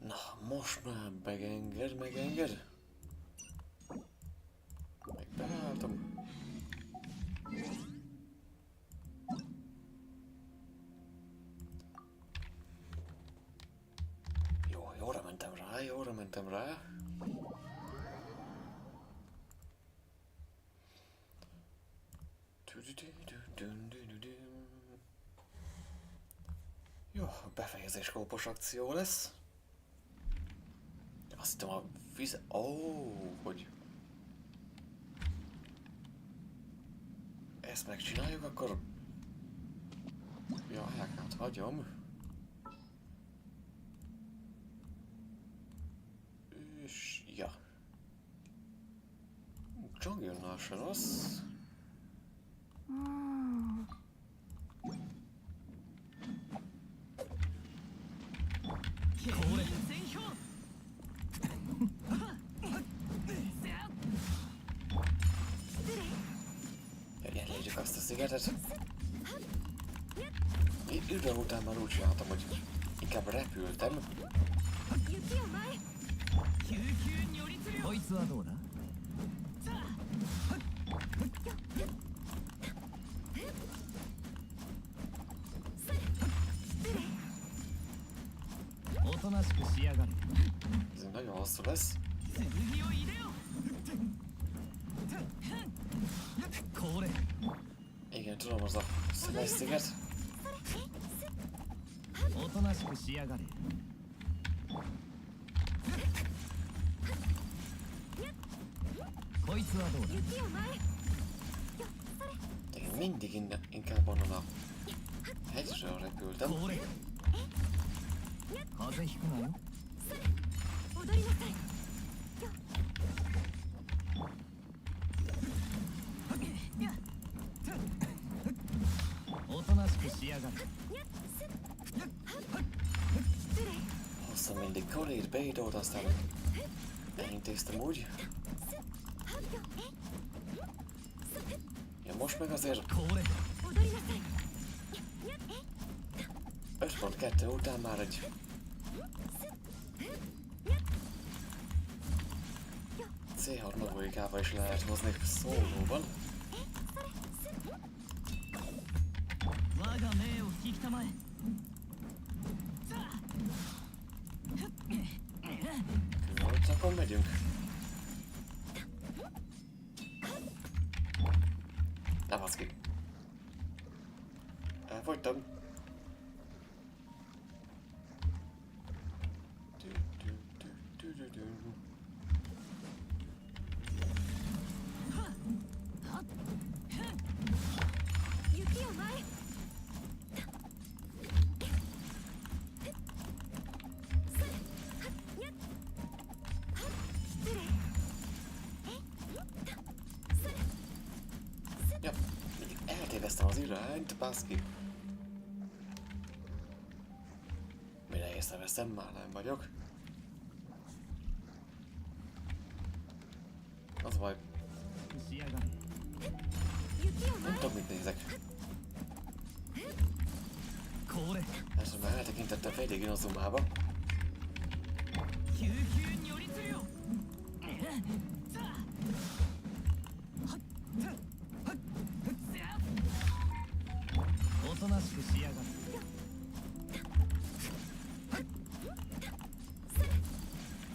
Na, most már megenged. Még beálltam. Jóra mentem rá. Jó, befejezés kópos akció lesz. Azt hittem a víz... hogy... Ezt megcsináljuk, akkor... Ja, elkát hagyom. És... ja. Jungle se rossz. szigetet. Idő után már úgy csináltam, hogy inkább repültem. 雪を前救急如律令こいつはどうだ。おとなしくしやがれ。 Ez nagyon hosszú lesz. 剣を入れよこれ Igen, tudom, az a színes sziget. おとなしくしやがれ。こいつはどうだ。 雪を前 Én mindig inkább onnan a hegyről repültem. これ風邪ひくなよ。 踊りなさい おとなしくしやがれ。 Hoztam mindig korét, bédót, aztán elintéztem úgy. Ja, most meg azért これ 踊りなさい 5.2 után már egy C6 magóikával is lehet hozni szólóban. 我が命を引きたまえ。 Különböző akkor megyünk. Nem az ki. Elfogytam. Ja, mindig eltéveztem az irányt, baszki. Mire észreveszem, már nem vagyok. Az baj, しやがれ。 nem tudom mit nézek. これ Ezt már eltekintettem félig a zoomába. 救急如律令おとなしくしやがれ。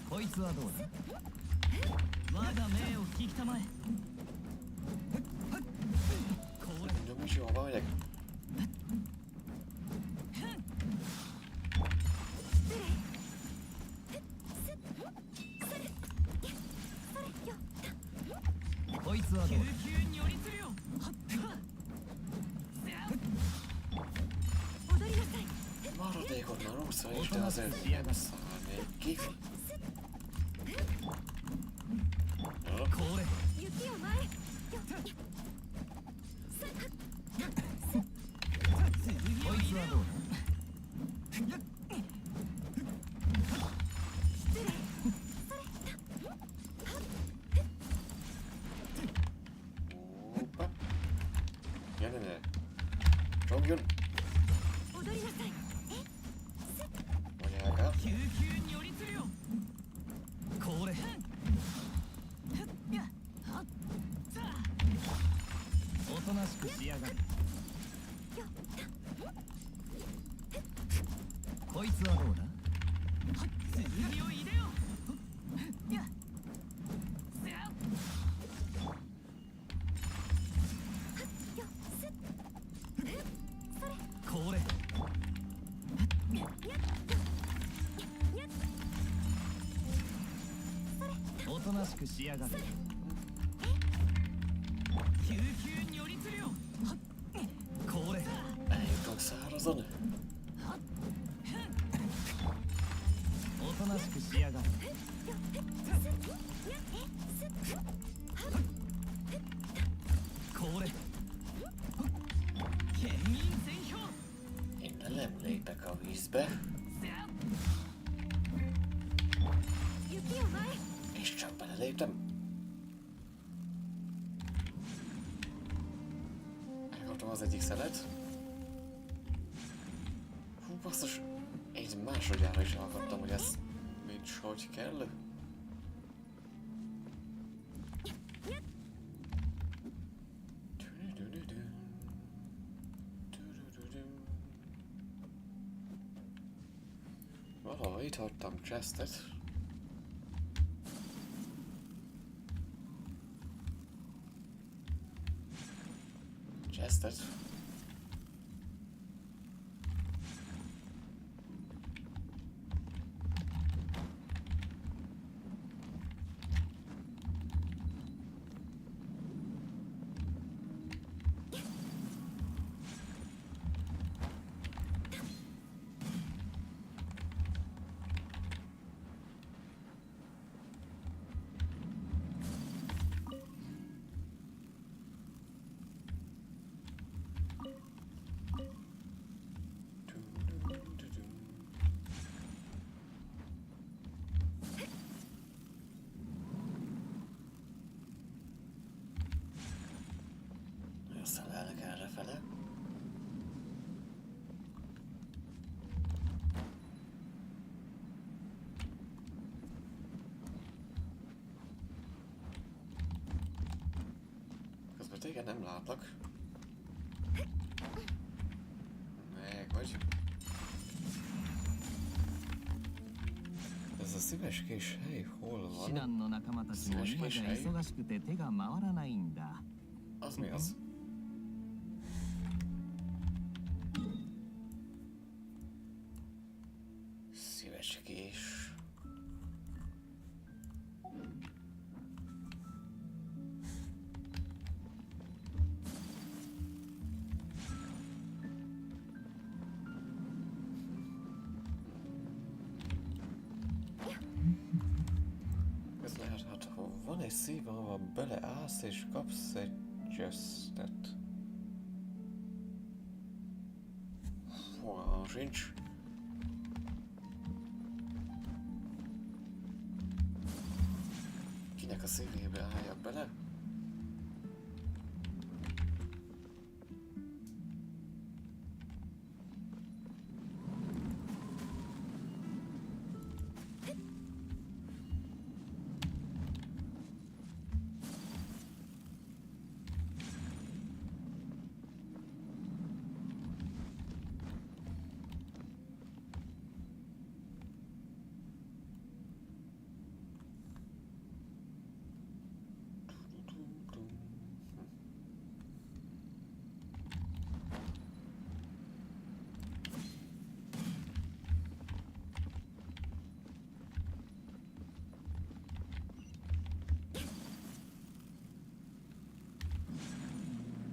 こいつはどうだ。我が命を引きたまえ これ Nem is jól vagyok. こいつはどうだ。 救急如律令 踊りなさい Maradékot már úszva is, de azért nem szállnék ki. Jó. これ雪を前 こいつはどうだ。 Hoppa. Ja, ne. Csongjon. 踊りなさい Anyága. 救急如律令これおとなしくしやがれ。こいつはどうだ。剣を入れよこれおとなしくしやがれ。救急如律令これ Eljutunk szárazon. おとなしくしやがれ。これ 県民全票 Innen nem lépek a vízbe. 雪を前 És csak beleléptem. Elhatom az egyik szelet. Hú, basszus, én másodjára is elakadtam, hogy ez mint hogy kell. Valahol itt hagytam chestet. Chestet. Szelelek errefele. Közben téged nem látlak. Meg vagy. Ez a szíveskés hely hol 師 van? 団の仲間たちも今じゃ忙しくて手が回らないんだ。 Az mi az? Szíveskés. Ez lehet, hát ha van egy szív, ahol beleállsz és kapsz egy chestet. Fogalmam sincs. Kinek a szívébe álljak bele?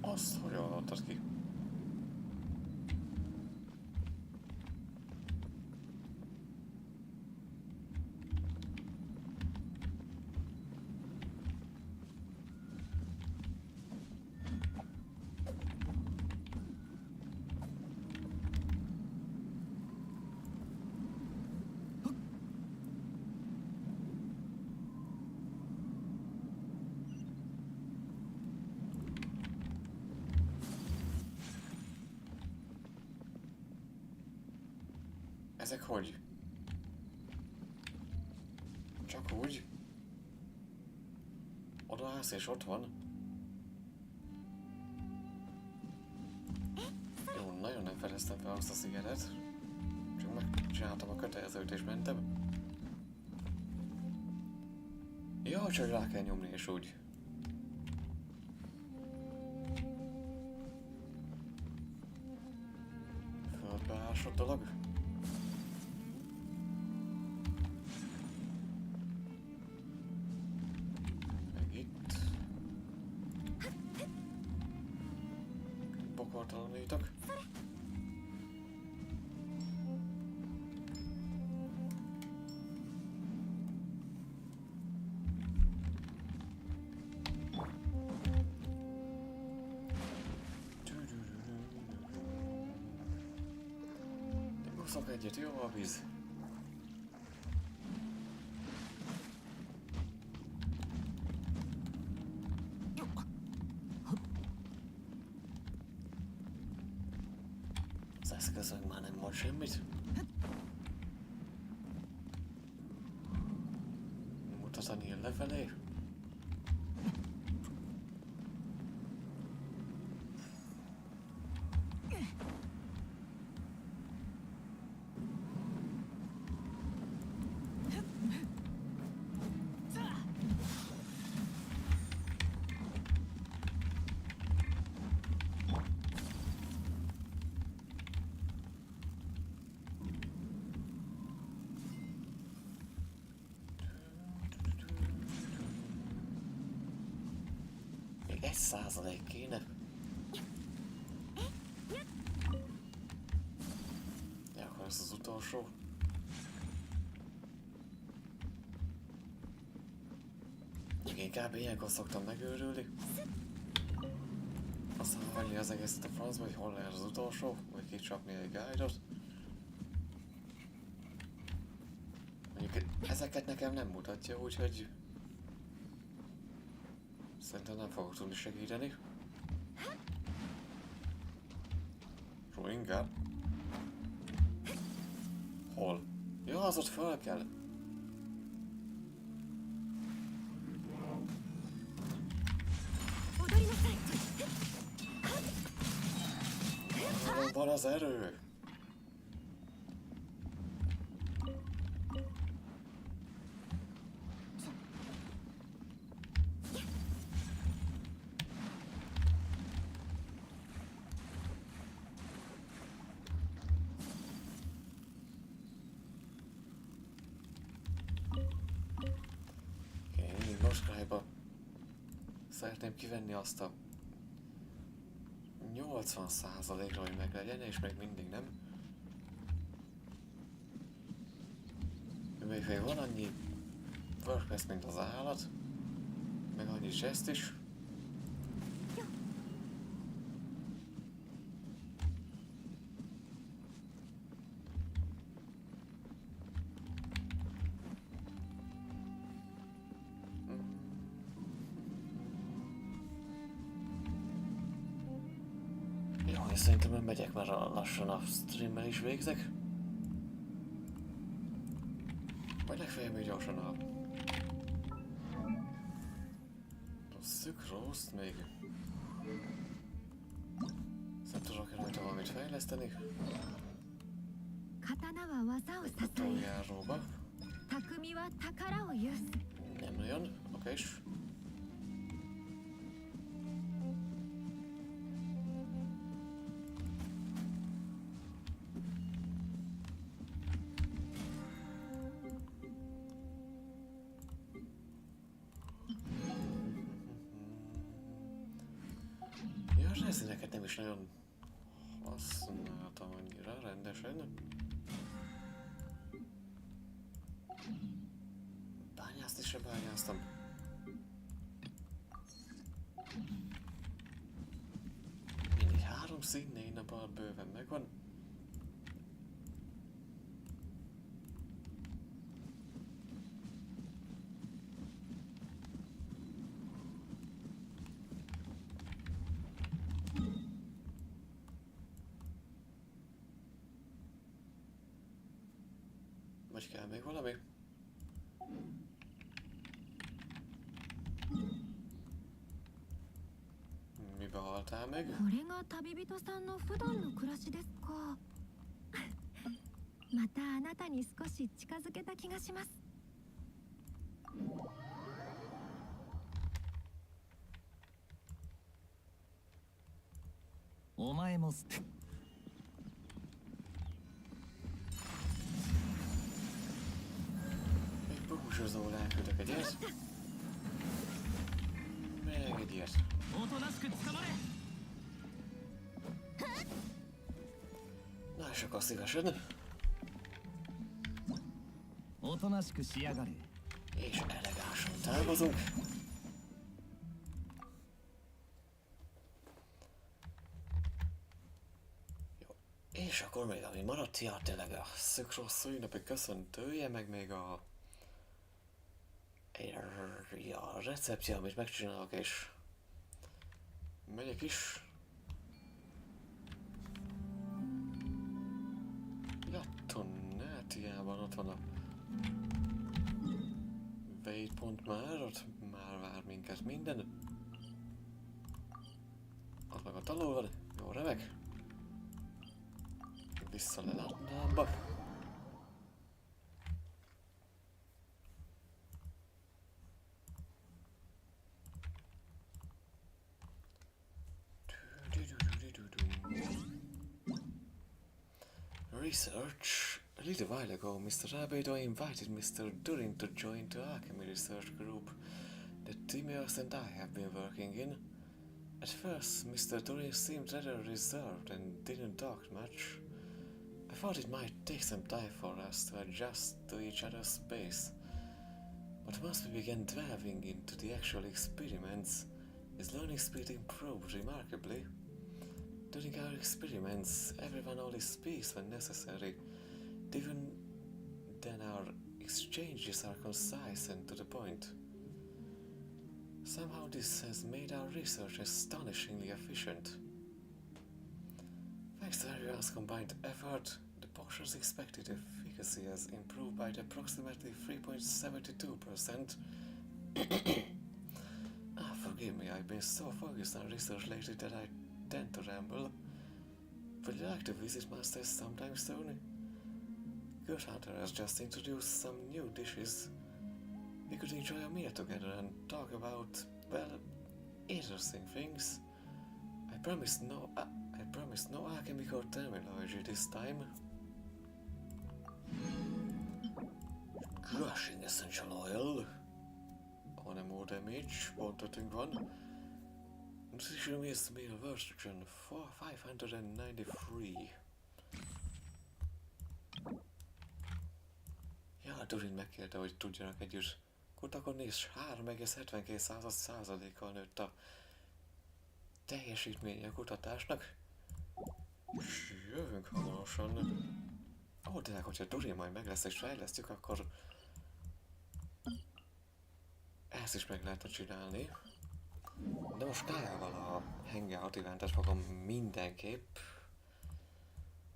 Azt hogyan hallottad ki? Ezek hogy? Csak úgy? Odaállsz és ott van? Jó, nagyon nem fedeztem fel azt a szigetet. Csak megcsináltam a kötelezőt és mentem. Jó, csak rá kell nyomni és úgy. Földbeásott dolog. Bokortalanítok. Úszok egyet, jó a víz. eszközünk már nem mond semmit. Mutatani a lefelé. Még 1% kéne. Ja, akkor ez az utolsó. Még inkább ilyenkor szoktam megőrülni. Aztán venni az egészet a francba, hogy hol lesz az utolsó, vagy kicsapni egy guide-ot. Mondjuk ezeket nekem nem mutatja, úgyhogy szerintem nem fogok tudni segíteni. Jó, inkább. Hol? Ja, az ott fel kell. Hol van az erő? Én mostanában szeretném kivenni azt a 80%-ra, hogy meg legyen, és még mindig nem. Még van annyi WordPress, mint az állat, meg annyi chest is. Jó, és szerintem én megyek, mert lassan a streammel is végzek. Vagy legfeljebb még gyorsan a Sucrose-t még nem tudok rajta valamit fejleszteni. Utoljáróba. Nem nagyon, oké is. Rezineket nem is nagyon használtam annyira rendesen. Bányászni se bányáztam. Mindig 3 szín, 4 nap alatt bőven megvan. Vagy kell még valami? Mibe haltál meg? これが旅人さんの普段の暮らしですか。またあなたに少し近づけた気がします。お前もすBúcsúzó elküldök egy ilyet. Meg egy ilyet. おとなしく捕まれ。 Na és akkor szívesen. おとなしくしやがれ。 És elegánsan távozunk. Jó. És akkor még ami maradt, ja tényleg a Sucrose szülinapi köszöntője, meg még a receptje, amit megcsinálok, és megyek is. van a waypont már, ott már vár minket minden. Az meg a taló van, jó remek. Vissza le lámba. Research. A little while ago, Mr. Rabedo invited Mr. Durin to join the alchemy research group that Timios and I have been working in. At first, Mr. Durin seemed rather reserved and didn't talk much. I thought it might take some time for us to adjust to each other's space. But once we began delving into the actual experiments, his learning speed improved remarkably. During our experiments, everyone only speaks when necessary. Even then, our exchanges are concise and to the point. Somehow this has made our research astonishingly efficient. Thanks to everyone's combined effort, the potion's expected efficacy has improved by approximately 3.72%. Forgive me, I've been so focused on research lately that I tend to ramble. Would you like to visit Masters sometime soon? Good Hunter has just introduced some new dishes. We could enjoy a meal together and talk about, well, interesting things. I promise no alchemical terminology this time. Crushing essential oil. On a more damage, pontottunk van. Nutrition is meal version 593. Ja, Durin megkérte, hogy tudjanak együtt kutakodni, és 3,72%-kal nőtt a teljesítménye a kutatásnak. És jövünk hamarosan. Ó, tényleg, hogyha Durin majd meg lesz és fejlesztjük, akkor ezt is meg lehetne csinálni. De most Kájával a hangout eventet fogom mindenképp.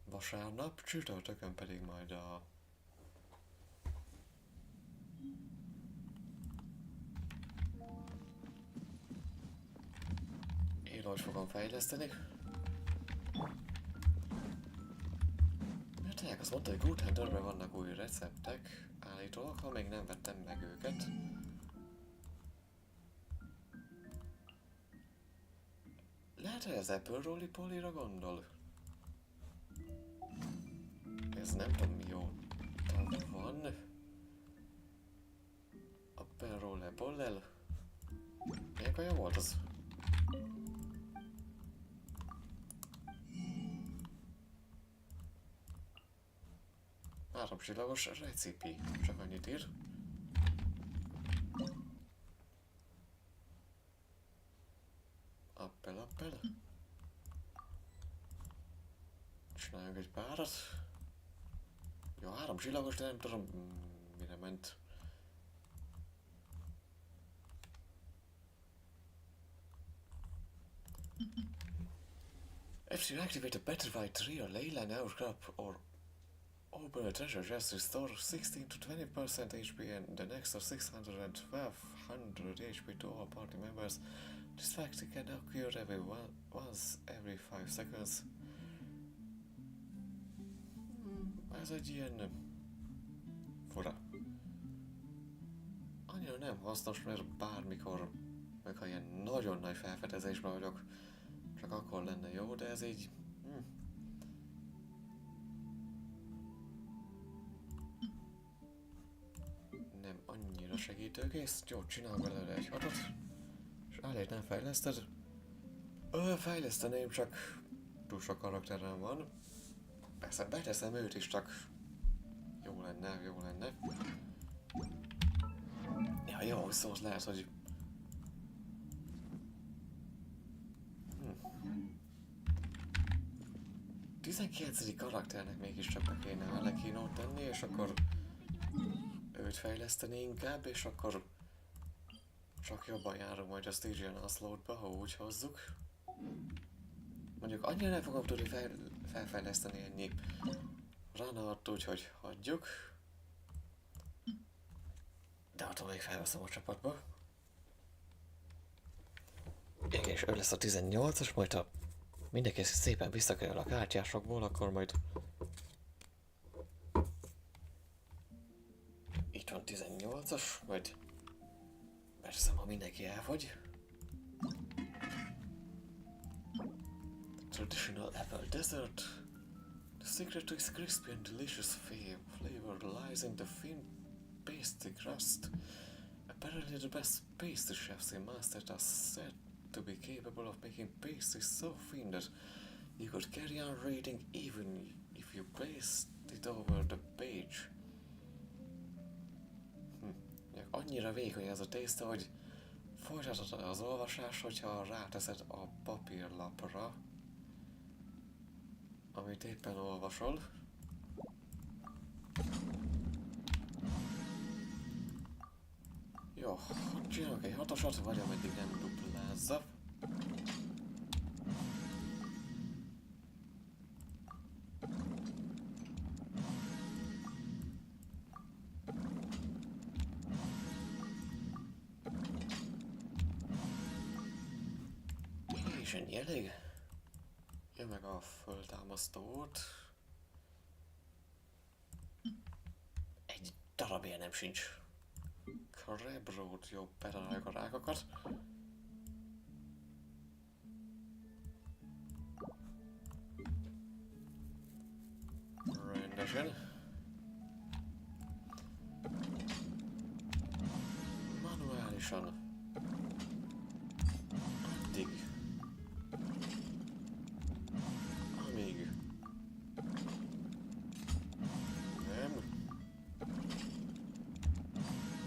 Vasárnap, csütörtökön pedig majd a... Én hogy fogom fejleszteni. Mert tényleg azt mondta, hogy Good Hunterben vannak új receptek, állítólag, ha még nem vettem meg őket. Lehet, hogy az Apple Roly-Polyra gondol? Ez nem tudom mi jó tag van. Apple Roly-Polyl? Milyen kaja volt az? Háromcsillagos recipe, csak annyit ír. Appel. Csináljunk egy párat. Jó, 3 csillagos, de nem tudom mire ment. If you activate a petrified tree or leyline outcrop or open a treasure chest, restore 16 to 20% HP and the next of 600 and 1200 HP to all party members. This fact can occur once every 5 seconds. Ez egy ilyen... fura. Annyira nem hasznos, mert bármikor, meg ha ilyen nagyon nagy felfedezésben vagyok, csak akkor lenne jó, de ez így... nem annyira segítőkész. Jó, csinálok belőle egy hatot. És elég nem fejleszted? Fejleszteném, csak túl sok karakterem van. Persze beteszem őt is, csak jó lenne. Ja, jó, szóval lehet, hogy... 19. karakternek mégiscsak be kéne Alekínót tenni, és akkor őt fejleszteni inkább, és akkor csak jobban járunk majd a Stygian Onslaught-ba, ha úgy hozzuk. Mondjuk annyira nem fogom tudni felfejleszteni ennyi ranart, úgyhogy hagyjuk. De attól még felveszem a csapatba. És ő lesz a 18-as, majd ha mindenki szépen visszakerül a kártyásokból, akkor majd... Itt van 18-as, majd... Persze, ha mindenki elfogy. Traditional apple dessert. The secret to its crispy and delicious flavor lies in the thin pasty crust. Apparently the best pastry chefs in Maastricht are said to be capable of making pastries so thin that you could carry on reading even if you placed it over the page. Annyira vékony ez a tészta, hogy folytatod az olvasást, hogyha ráteszed a papírlapra, amit éppen olvasol. Jó, csinálok egy 6-osat, vagy ameddig nem duplázza. És ennyi elég. Jön meg a föltámasztót. Egy darabja nem sincs. Krebrót, jó, betaláljuk a rákokat. Rendesen. Manuálisan. Addig. Amíg. Nem.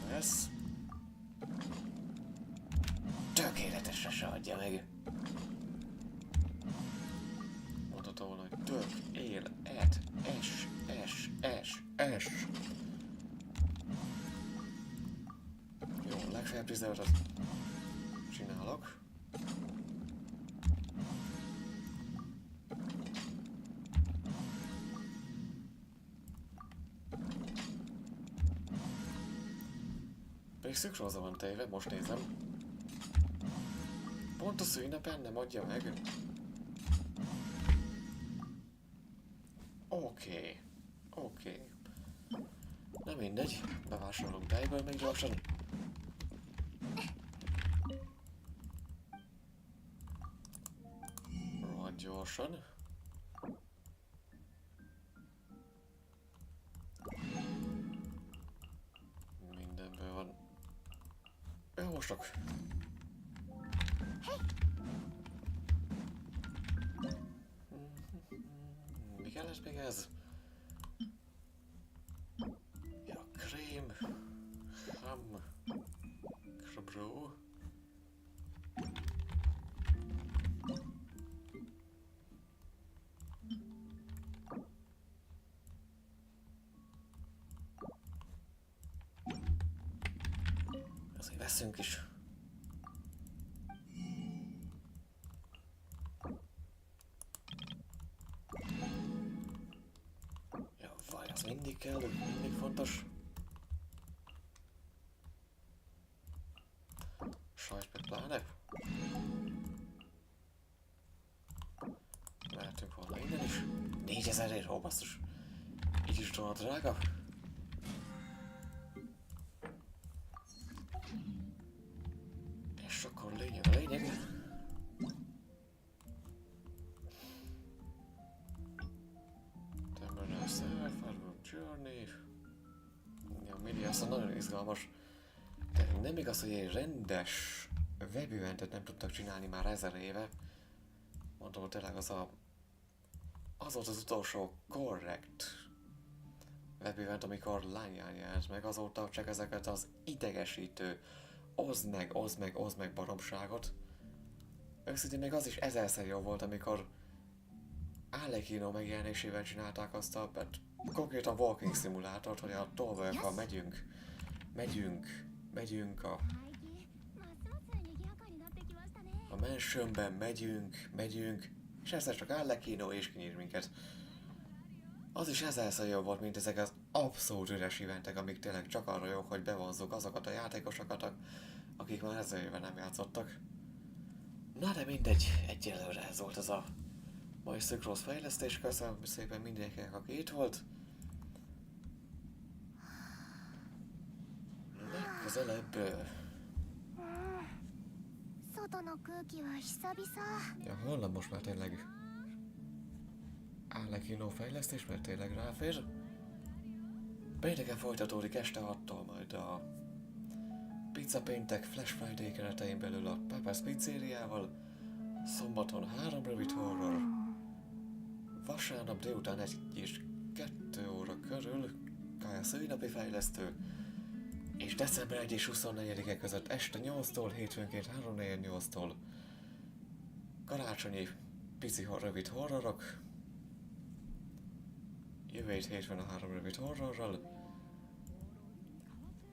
Ez. Tökéletesre se adja meg. Mondhatom volna, hogy tök, él, et, es. Jó, legfeljebb 15-öt csinálok. Még Sucrose van téve, most nézem. Pont a szülinapen nem adja meg. Oké. Na mindegy, bevásárolunk tejből még gyorsan. Rohadt gyorsan. Mindenből van. Jósok. Mi kellett még ez? Ja, krém, ham, krabró. Azért veszünk is. Mindig kell, mindig fontos. Sajt meg pláne. Mehetünk volna innen is. 4000-ért, ó basszus. Így is olyan drága. És akkor lényeg a lényeg. Journey. Ja, média aztán nagyon izgalmas. De nem igaz, hogy egy rendes web-eventet nem tudtak csinálni már 1000 éve. Mondom, tényleg az volt az utolsó korrekt web-event, amikor lányán járt meg. Azóta csak ezeket az idegesítő oszd meg baromságot. Őszintén még az is 1000-szer jobb volt, amikor Alekino megjelenésével csinálták azt a konkrétan walking szimulátort, hogy a tolvajokkal megyünk a mansionben megyünk, és egyszer csak Alekino és kinyír minket. Az is ezerszer jobb volt, mint ezek az abszolút üres eventek, amik tényleg csak arra jók, hogy bevonzzuk azokat a játékosokat, akik már 1000 éve nem játszottak. Na de mindegy, egyelőre ez volt az a mai Sucrose fejlesztés. Köszönöm szépen mindenkinek, aki itt volt. Legközelebb... 外の空気は久々。 Ja, holnap most már tényleg áll le kínó fejlesztés, mert tényleg ráfér. Pénteken folytatódik este 6-tól majd a Pizza Péntek Flash Friday keretein belül a Papa's Pizzériával. Szombaton 3 rövid horror. Vasárnap délután 1 és 2 óra körül a szülinapi fejlesztő. És december 1 és 24-e között este 8-tól, hétfőnként 3-4-8-tól karácsonyi pici rövid horrorok. Jövő hétfőn a 3 rövid horrorral.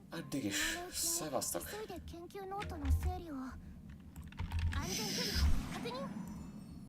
Addig is, szevasztok! 急いで研究ノートの整理を。安全距離確認。